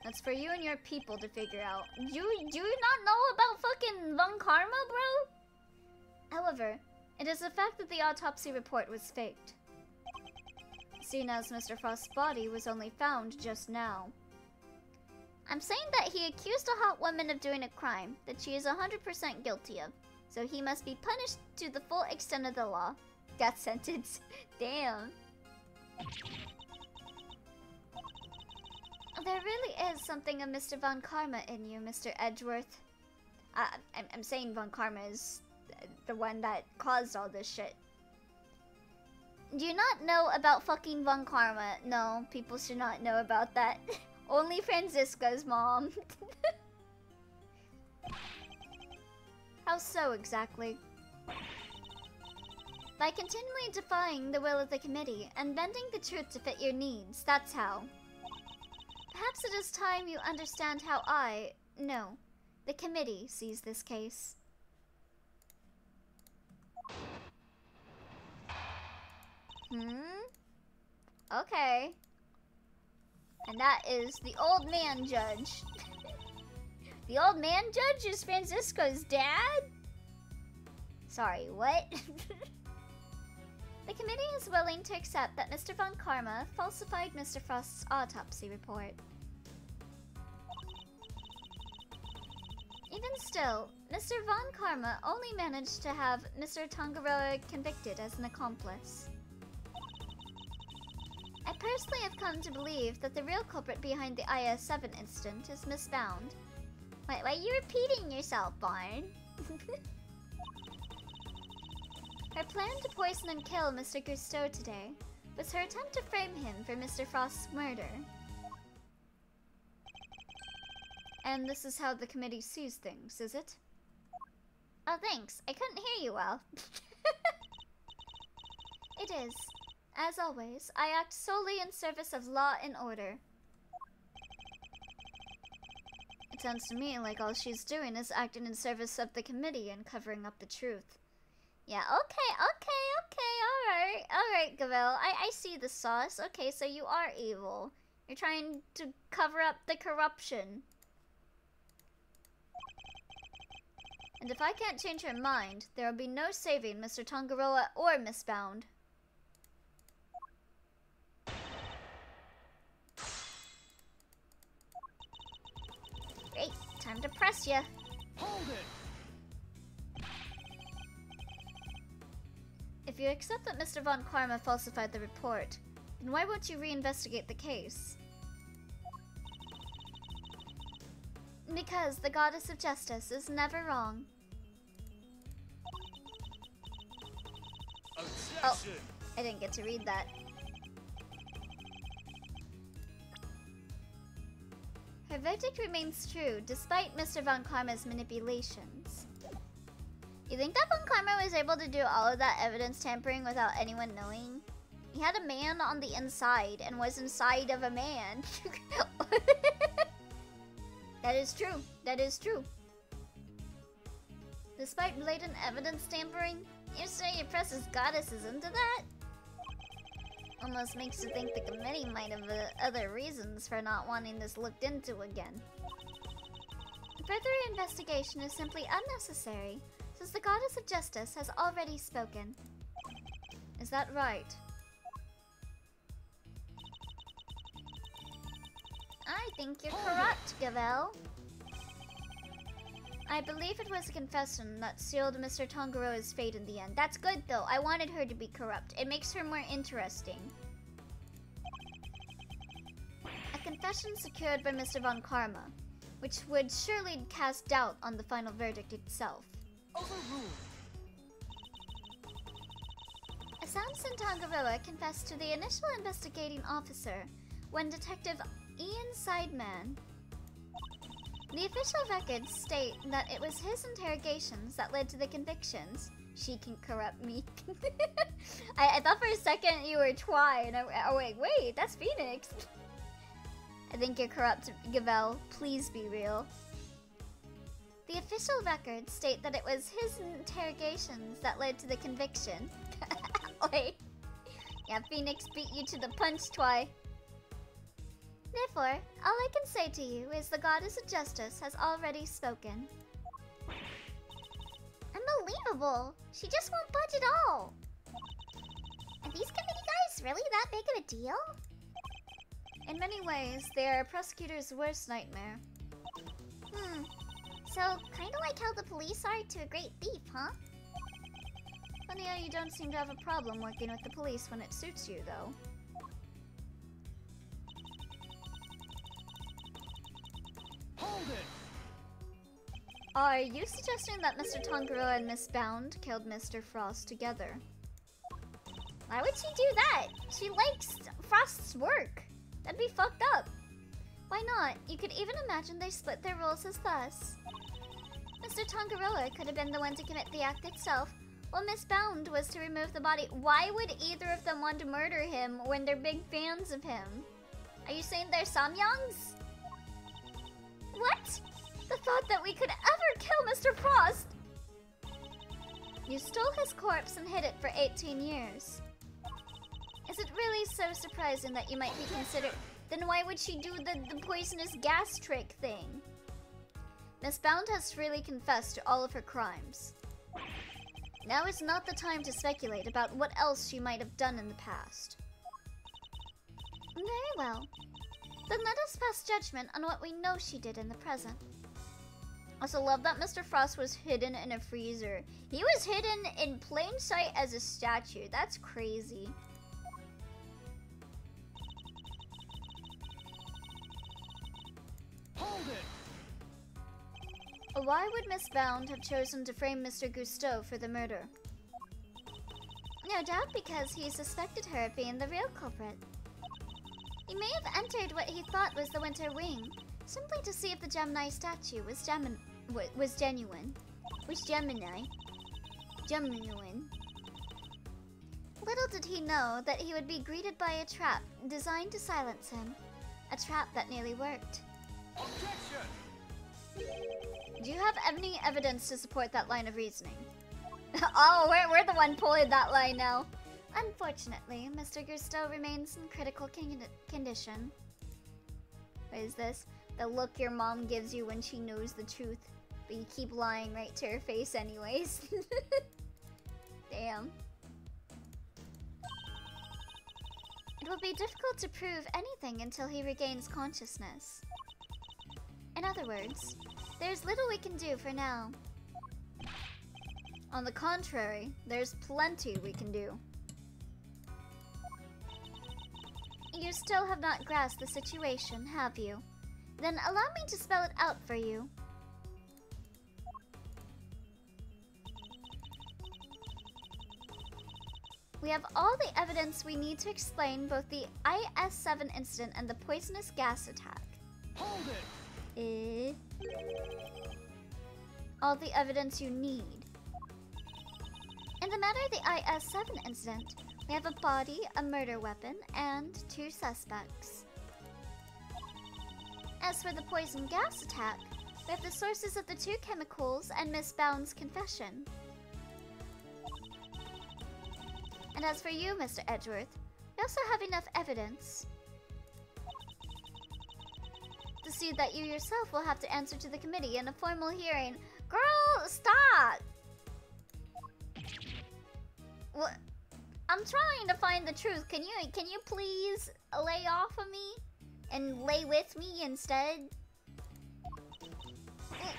That's for you and your people to figure out. Do you not know about fucking Von Karma, bro? However, it is the fact that the autopsy report was faked. Seeing as Mr. Frost's body was only found just now. I'm saying that he accused a hot woman of doing a crime that she is 100% guilty of, so he must be punished to the full extent of the law. Death sentence. Damn. There really is something of Mr. Von Karma in you, Mr. Edgeworth. I'm saying Von Karma is the one that caused all this shit. Do you not know about fucking Von Karma? No, people should not know about that. Only Franziska's mom. How so exactly? By continually defying the will of the committee and bending the truth to fit your needs, that's how. Perhaps it is time you understand how the committee sees this case. Okay. And that is the old man judge. The old man judge is Franziska's dad? Sorry, what? The committee is willing to accept that Mr. Von Karma falsified Mr. Frost's autopsy report. Even still, Mr. Von Karma only managed to have Mr. Tangaroa convicted as an accomplice. I personally have come to believe that the real culprit behind the IS-7 incident is Miss Bound. Why are you repeating yourself, Barn? Her plan to poison and kill Mr. Gusteau today was her attempt to frame him for Mr. Frost's murder. And this is how the committee sees things, is it? Oh, thanks. I couldn't hear you well. It is. As always, I act solely in service of law and order. It sounds to me like all she's doing is acting in service of the committee and covering up the truth. Yeah, okay, alright, Gavel. I see the sauce. Okay, so you are evil. You're trying to cover up the corruption. And if I can't change her mind, there will be no saving Mr. Tangaroa or Miss Bound. Great, time to press ya. Hold it! If you accept that Mr. Von Karma falsified the report, then why won't you reinvestigate the case? Because the Goddess of Justice is never wrong. Objection! I didn't get to read that. Her verdict remains true, despite Mr. Von Karma's manipulations. You think that Von Karma was able to do all of that evidence tampering without anyone knowing? He had a man on the inside and was inside of a man. That is true. That is true. Despite blatant evidence tampering, you say your precious goddess is into that? Almost makes you think the committee might have other reasons for not wanting this looked into again. Further investigation is simply unnecessary, since the Goddess of Justice has already spoken. Is that right? I think you're correct, Gavel. I believe it was a confession that sealed Mr. Tangaroa's fate in the end. That's good, though. I wanted her to be corrupt. It makes her more interesting. A confession secured by Mr. Von Karma, which would surely cast doubt on the final verdict itself. Overruled. Samson Tangaroa confessed to the initial investigating officer when Detective Ian Sideman. The official records state that it was his interrogations that led to the convictions. She can corrupt me. I thought for a second you were Twy, and oh wait, that's Phoenix. I think you're corrupt, Gavel. Please be real. The official records state that it was his interrogations that led to the conviction. Wait. Yeah, Phoenix beat you to the punch, Twy. Therefore, all I can say to you is the goddess of justice has already spoken. Unbelievable! She just won't budge at all! Are these committee guys really that big of a deal? In many ways, they are a prosecutor's worst nightmare. So, kinda like how the police are to a great thief, huh? Funny how you don't seem to have a problem working with the police when it suits you, though. Hold it. Are you suggesting that Mr. Tangaroa and Miss Bound killed Mr. Frost together? Why would she do that? She likes Frost's work. That'd be fucked up. Why not? You could even imagine they split their roles as thus. Mr. Tangaroa could have been the one to commit the act itself, while Miss Bound was to remove the body. Why would either of them want to murder him when they're big fans of him? Are you saying they're Samyangs? What? The thought that we could ever kill Mr. Frost! You stole his corpse and hid it for 18 years. Is it really so surprising that you might be considered... Then why would she do the poisonous gas trick thing? Miss Bound has freely confessed to all of her crimes. Now is not the time to speculate about what else she might have done in the past. Very well. Then let us pass judgment on what we know she did in the present. I also love that Mr. Frost was hidden in a freezer. He was hidden in plain sight as a statue. That's crazy. Hold it. Why would Miss Bound have chosen to frame Mr. Gusteau for the murder? No doubt because he suspected her of being the real culprit. He may have entered what he thought was the Winter Wing, simply to see if the Gemini statue was genuine. Was Gemini. Genuine. Little did he know that he would be greeted by a trap designed to silence him. A trap that nearly worked. Objection. Do you have any evidence to support that line of reasoning? Oh, we're the one pulling that line now. Unfortunately, Mr. Gusteau remains in critical condition. What is this? The look your mom gives you when she knows the truth, but you keep lying right to her face anyways. Damn. It will be difficult to prove anything until he regains consciousness. In other words, there's little we can do for now. On the contrary, there's plenty we can do. You still have not grasped the situation, have you? Then allow me to spell it out for you. We have all the evidence we need to explain both the IS-7 incident and the poisonous gas attack. Hold it. All the evidence you need. In the matter of the IS-7 incident, we have a body, a murder weapon, and 2 suspects. As for the poison gas attack, we have the sources of the 2 chemicals and Miss Bound's confession. And as for you, Mr. Edgeworth, we also have enough evidence to see that you yourself will have to answer to the committee in a formal hearing. Girl, stop! What? I'm trying to find the truth. Can you please lay off of me and lay with me instead?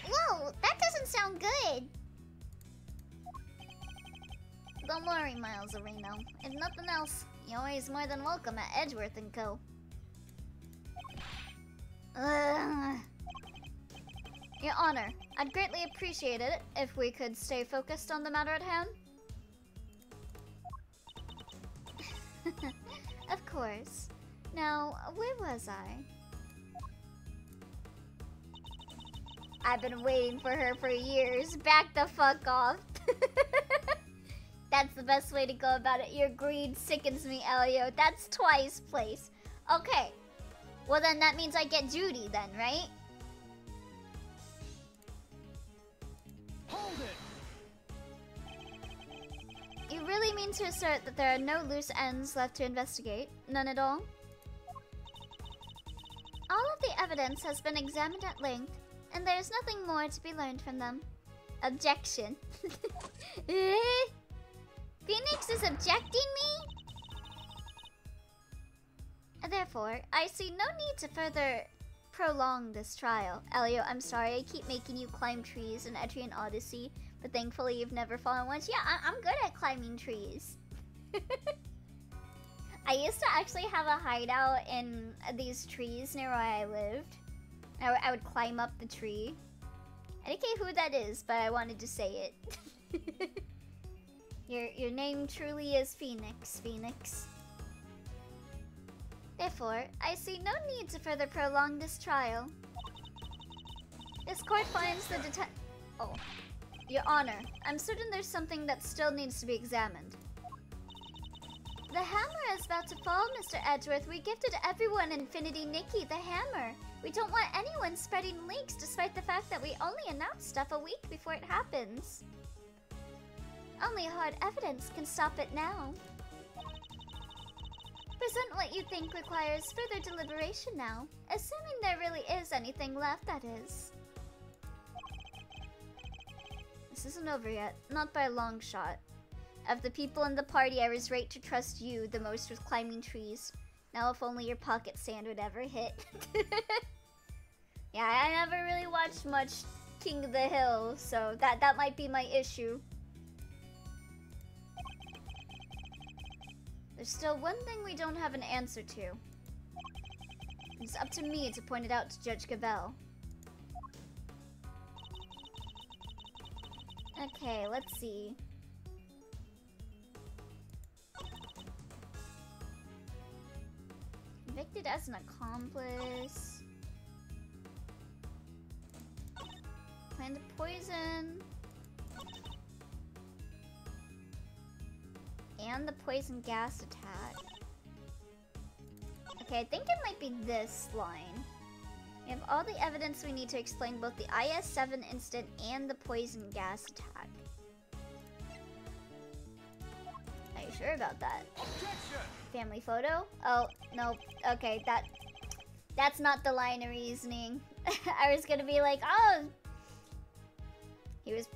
Whoa, that doesn't sound good. Don't worry, Miles Areno. If nothing else, you're always more than welcome at Edgeworth & Co. Your Honor, I'd greatly appreciate it if we could stay focused on the matter at hand. Of course. Now, where was I? I've been waiting for her for years. Back the fuck off. That's the best way to go about it. Your greed sickens me, Elio. That's twice place. Okay. Well then that means I get Judy then, right? Hold it! You really mean to assert that there are no loose ends left to investigate? None at all? All of the evidence has been examined at length, and there is nothing more to be learned from them. Objection. Phoenix is objecting me? Therefore, I see no need to further prolong this trial. Elio, I'm sorry I keep making you climb trees in Etrian Odyssey, but thankfully you've never fallen once. Yeah, I'm good at climbing trees. I used to actually have a hideout in these trees near where I lived. I would climb up the tree. I didn't care who that is, but I wanted to say it. Your name truly is Phoenix, Phoenix. Therefore, I see no need to further prolong this trial. This court finds the Oh. Your Honor, I'm certain there's something that still needs to be examined. The hammer is about to fall, Mr. Edgeworth. We gifted everyone Infinity Nikki the hammer. We don't want anyone spreading leaks despite the fact that we only announce stuff a week before it happens. Only hard evidence can stop it now. Present what you think requires further deliberation now, assuming there really is anything left, that is. This isn't over yet, not by a long shot. Of the people in the party, I was right to trust you the most with climbing trees. Now if only your pocket sand would ever hit. Yeah, I never really watched much King of the Hill, so that might be my issue. There's still one thing we don't have an answer to. It's up to me to point it out to Judge Gabel. Okay, let's see. Convicted as an accomplice. Planned to poison. And the poison gas attack. Okay, I think it might be this line. We have all the evidence we need to explain both the IS-7 incident and the poison gas attack. Are you sure about that? Objection! Family photo? Oh, no. Okay, that's not the line of reasoning. I was gonna be like, oh! He was...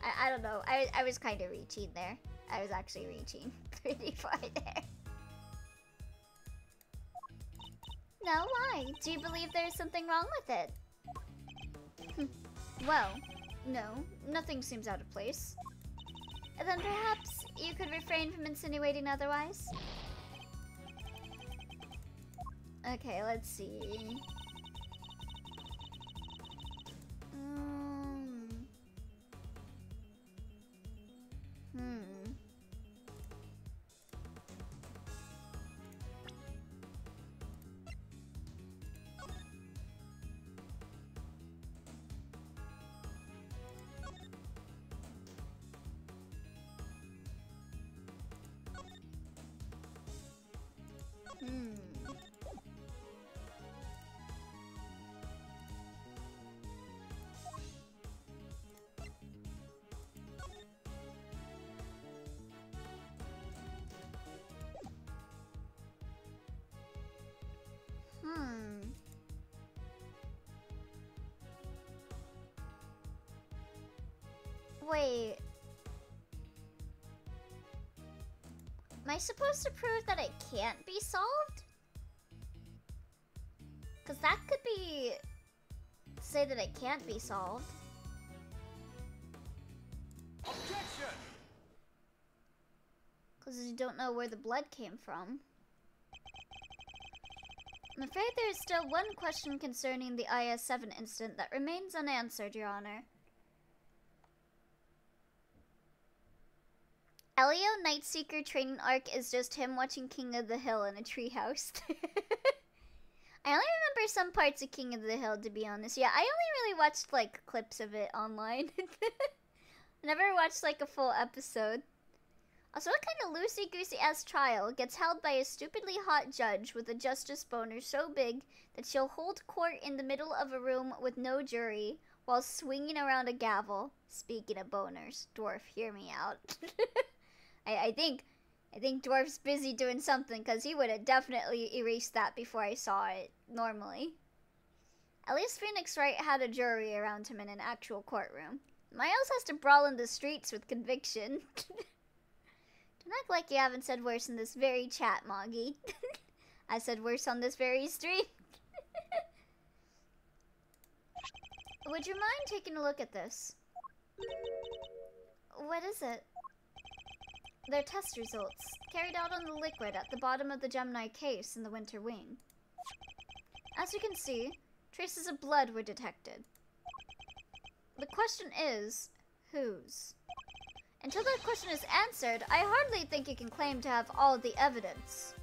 I don't know. I was kind of reaching there. I was actually reaching pretty far there. No, why? Do you believe there's something wrong with it? Well, no. Nothing seems out of place. Then perhaps you could refrain from insinuating otherwise? Okay, let's see. Wait. Am I supposed to prove that it can't be solved? Because that could be... say that it can't be solved. Objection! Because you don't know where the blood came from. I'm afraid there is still one question concerning the IS-7 incident that remains unanswered, Your Honor. Elio Nightseeker training arc is just him watching King of the Hill in a treehouse. I only remember some parts of King of the Hill, to be honest. Yeah, I only really watched, like, clips of it online. I never watched, like, a full episode. Also, what kind of loosey-goosey-ass trial gets held by a stupidly hot judge with a justice boner so big that she'll hold court in the middle of a room with no jury while swinging around a gavel? Speaking of boners, Dwarf, hear me out. I think Dwarf's busy doing something, because he would have definitely erased that before I saw it, normally. At least Phoenix Wright had a jury around him in an actual courtroom. Miles has to brawl in the streets with conviction. Don't act like you haven't said worse in this very chat, Moggy. I said worse on this very stream. Would you mind taking a look at this? What is it? They're test results, carried out on the liquid at the bottom of the Gemini case in the Winter Wing. As you can see, traces of blood were detected. The question is, whose? Until that question is answered, I hardly think you can claim to have all the evidence.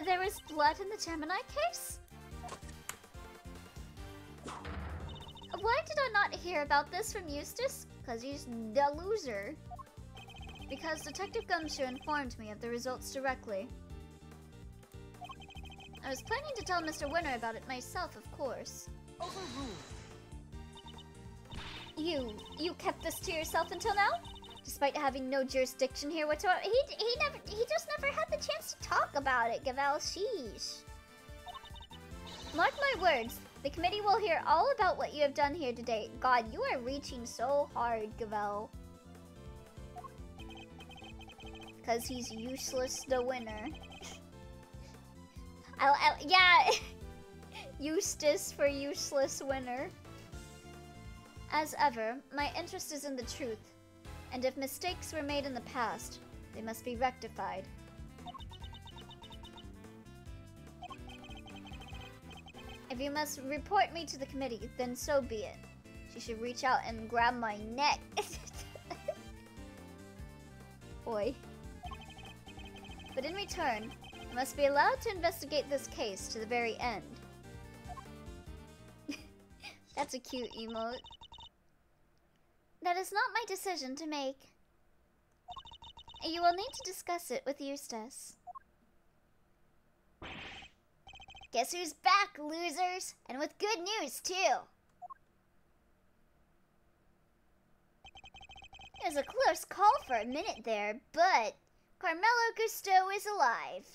There was blood in the Gemini case? Why did I not hear about this from Eustace? Because he's the loser. Because Detective Gumshoe informed me of the results directly. I was planning to tell Mr. Winter about it myself, of course. Overruled. You kept this to yourself until now? Despite having no jurisdiction here whatsoever. He just never had the chance to talk about it, Gavel. Sheesh. Mark my words, the committee will hear all about what you have done here today. God, you are reaching so hard, Gavel. Because he's useless, the winner. Yeah, Eustace for useless winner. As ever, my interest is in the truth, and if mistakes were made in the past, they must be rectified. If you must report me to the committee, then so be it. She should reach out and grab my neck. Boy. But in return, I must be allowed to investigate this case to the very end. That's a cute emote. That is not my decision to make. You will need to discuss it with Eustace. Guess who's back, losers? And with good news, too. It was a close call for a minute there, but Carmelo Gusteau is alive.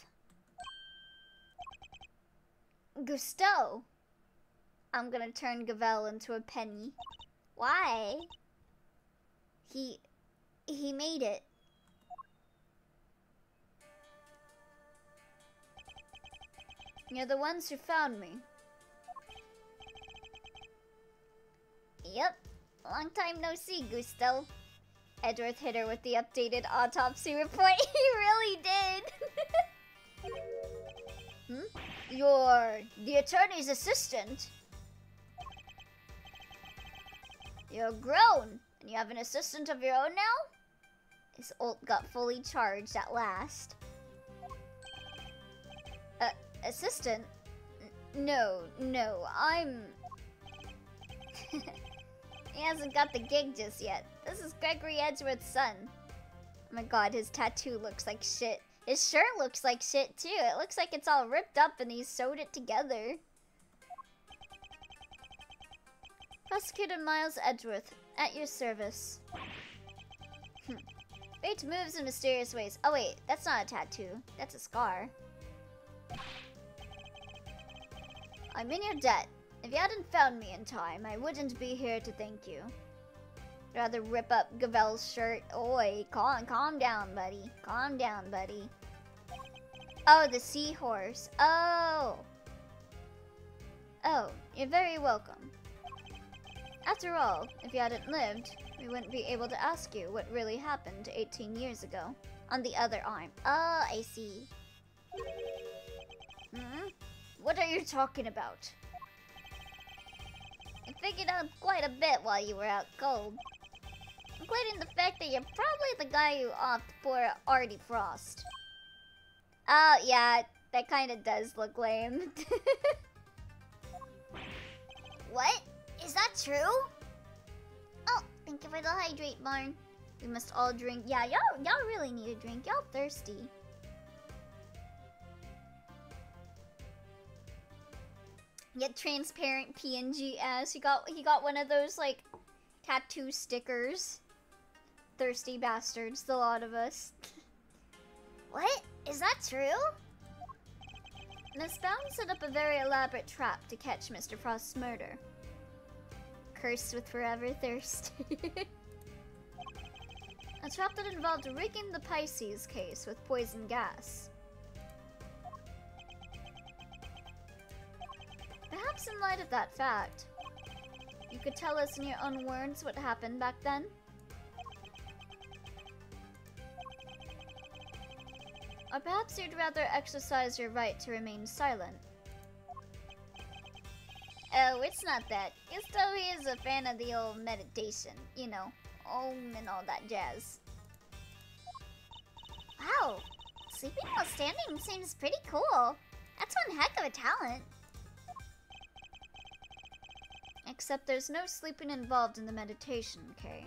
Gusteau? I'm gonna turn Gavel into a penny. Why? He made it. You're the ones who found me. Yep. Long time no see, Gusteau. Edgeworth hit her with the updated autopsy report. He really did. You're the attorney's assistant. You're grown, and you have an assistant of your own now? His ult got fully charged at last. Assistant? No, I'm... He hasn't got the gig just yet. This is Gregory Edgeworth's son. Oh my god, his tattoo looks like shit. His shirt looks like shit too. It looks like it's all ripped up and he sewed it together. Prosecutor Miles Edgeworth, at your service. Fate moves in mysterious ways. Oh wait, that's not a tattoo. That's a scar. I'm in your debt. If you hadn't found me in time, I wouldn't be here to thank you. rather rip up Gavel's shirt. Oi, calm down, buddy. Calm down, buddy. Oh, the seahorse. Oh. Oh, you're very welcome. After all, if you hadn't lived, we wouldn't be able to ask you what really happened 18 years ago. On the other arm. Oh, I see. What are you talking about? I figured out quite a bit while you were out cold. Including the fact that you're probably the guy who opted for Artie Frost. Oh, yeah, that kind of does look lame. What? Is that true? Oh, thank you for the hydrate, Barn. We must all drink. Yeah, y'all really need a drink. Y'all thirsty. Get transparent PNG ass. He got one of those like tattoo stickers. Thirsty bastards, the lot of us. What? Is that true? Miss Bound set up a very elaborate trap to catch Mr. Frost's murder. Cursed with forever thirst. A trap that involved rigging the Pisces case with poison gas. Perhaps in light of that fact, you could tell us in your own words what happened back then? Or perhaps you'd rather exercise your right to remain silent. Oh, it's not that. Gusto is a fan of the old meditation, you know, Om and all that jazz. Wow, sleeping while standing seems pretty cool. That's one heck of a talent. Except there's no sleeping involved in the meditation, Kay.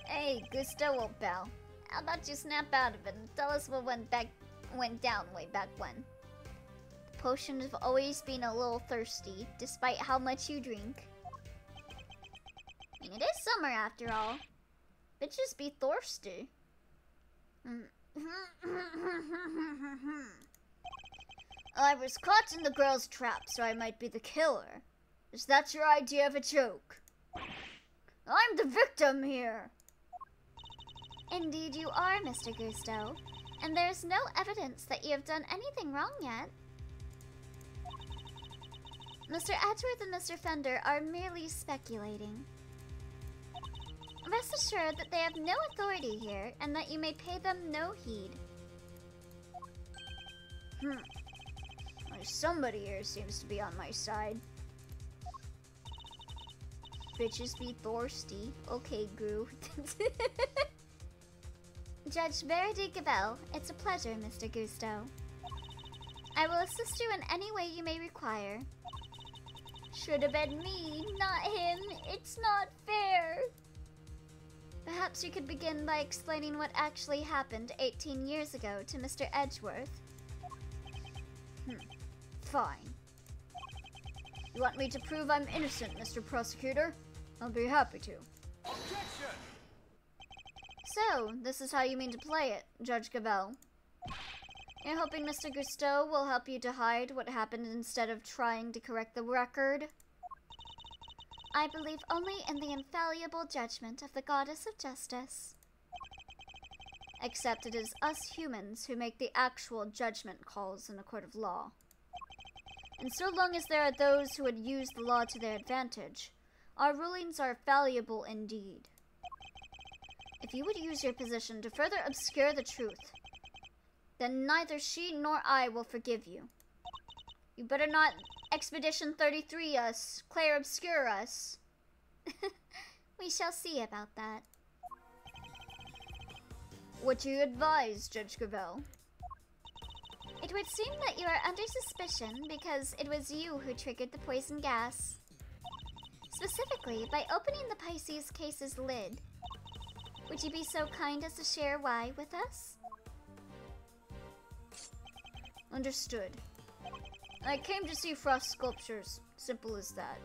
Hey, Gusto, old pal. How about you snap out of it and tell us what went down way back when? The potion has always been a little thirsty, despite how much you drink. I mean, it is summer after all. Bitches be thirsty. I was caught in the girl's trap, so I might be the killer. Is that your idea of a joke? I'm the victim here. Indeed you are, Mr. Gusto. And there's no evidence that you have done anything wrong yet. Mr. Edgeworth and Mr. Fender are merely speculating. Rest assured that they have no authority here, and that you may pay them no heed. Well, somebody here seems to be on my side. Bitches be thirsty. Okay, Gru. Judge Verity Gabel, it's a pleasure, Mr. Gusto. I will assist you in any way you may require. Should have been me, not him. It's not fair. Perhaps you could begin by explaining what actually happened 18 years ago to Mr. Edgeworth. Fine. You want me to prove I'm innocent, Mr. Prosecutor? I'll be happy to. Objection! So, this is how you mean to play it, Judge Gabel. You're hoping Mr. Gusto will help you to hide what happened instead of trying to correct the record? I believe only in the infallible judgment of the Goddess of Justice. Except it is us humans who make the actual judgment calls in a court of law. And so long as there are those who would use the law to their advantage, our rulings are fallible indeed. If you would use your position to further obscure the truth, then neither she nor I will forgive you. You better not Expedition 33 us, Claire obscure us. We shall see about that. What do you advise, Judge Gravel? It would seem that you are under suspicion because it was you who triggered the poison gas. Specifically, by opening the Pisces case's lid. Would you be so kind as to share why with us? Understood. I came to see Frost sculptures. Simple as that.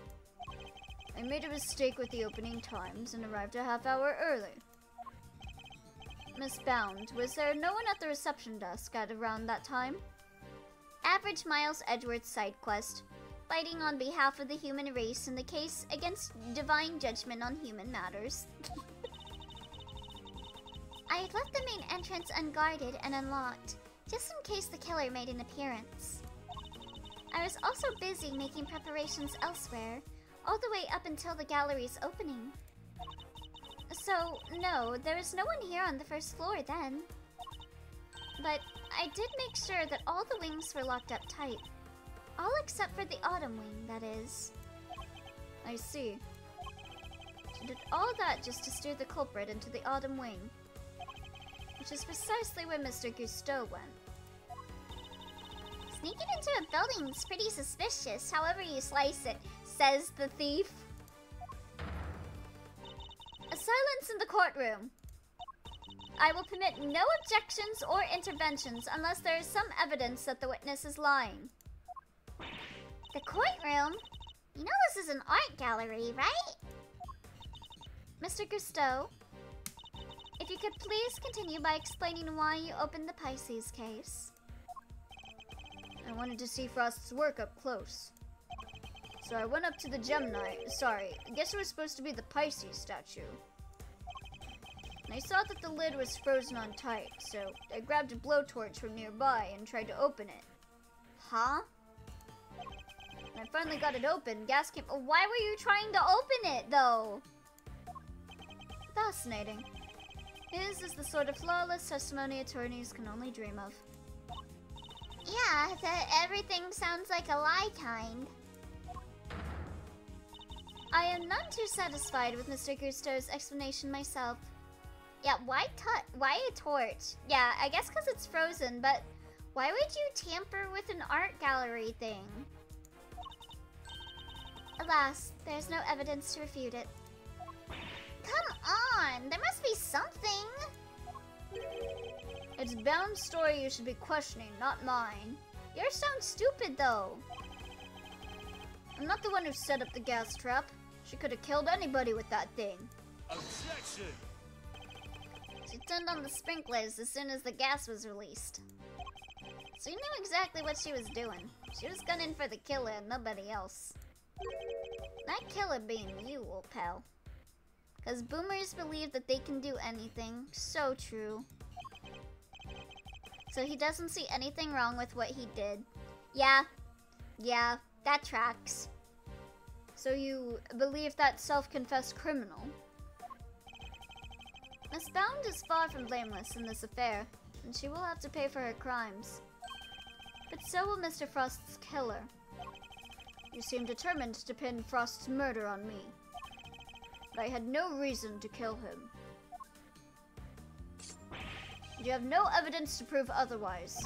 I made a mistake with the opening times and arrived a half hour early. Miss Bound, was there no one at the reception desk at around that time? Average Miles Edgeworth side quest. fighting on behalf of the human race in the case against divine judgment on human matters. I had left the main entrance unguarded and unlocked, just in case the killer made an appearance. I was also busy making preparations elsewhere, all the way up until the gallery's opening. So, no, there was no one here on the first floor then. But I did make sure that all the wings were locked up tight. All except for the autumn wing, that is. I see. She did all that just to steer the culprit into the autumn wing. Which is precisely where Mr. Gusteau went. Sneaking into a building's pretty suspicious, however you slice it, says the thief. A silence in the courtroom. I will permit no objections or interventions unless there is some evidence that the witness is lying. The courtroom? You know this is an art gallery, right? Mr. Gusteau, if you could please continue by explaining why you opened the Pisces case. I wanted to see Frost's work up close. So I went up to the Gemini, sorry, I guess it was supposed to be the Pisces statue. And I saw that the lid was frozen on tight, so I grabbed a blowtorch from nearby and tried to open it. Huh? When I finally got it open, gas came— Why were you trying to open it, though? Fascinating. His is the sort of flawless testimony attorneys can only dream of. Yeah, everything sounds like a lie kind. I am none too satisfied with Mr. Gusteau's explanation myself. Yeah, why a torch? Yeah, I guess because it's frozen, but why would you tamper with an art gallery thing? Alas, there's no evidence to refute it. Come on, there must be something. It's Bound's story you should be questioning, not mine. Yours sounds stupid, though. I'm not the one who set up the gas trap. She could have killed anybody with that thing. Objection! She turned on the sprinklers as soon as the gas was released. She knew exactly what she was doing. She was gunning for the killer and nobody else. That killer being you, old pal. Because boomers believe that they can do anything. So true. So he doesn't see anything wrong with what he did. Yeah, that tracks. So you believe that self-confessed criminal? Miss Bound is far from blameless in this affair, and she will have to pay for her crimes. But so will Mr. Frost's killer. You seem determined to pin Frost's murder on me. But I had no reason to kill him. You have no evidence to prove otherwise.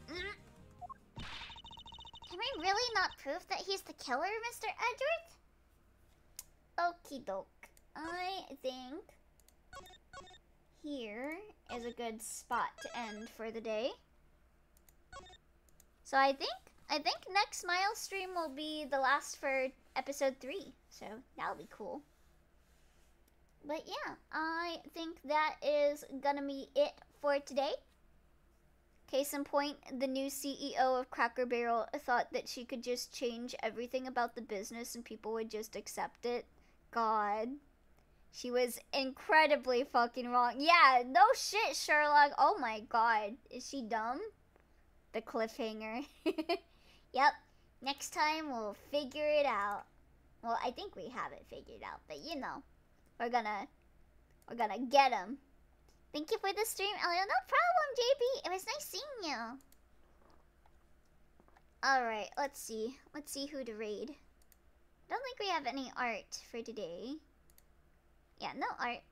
Can we really not prove that he's the killer, Mr. Edward? Okie doke. I think here is a good spot to end for the day. So I think next Smile stream will be the last for episode 3. So that'll be cool. But yeah, I think that is gonna be it for today. Case in point, the new CEO of Cracker Barrel thought that she could just change everything about the business and people would just accept it. God. She was incredibly fucking wrong. Yeah, no shit, Sherlock. Oh my god. Is she dumb? The cliffhanger. Yep. Next time we'll figure it out. Well, I think we have it figured out, but you know. We're gonna get him. Thank you for the stream, Elio. No problem, JB. It was nice seeing you. Alright, let's see. Let's see who to raid. I don't think we have any art for today. Yeah, no art.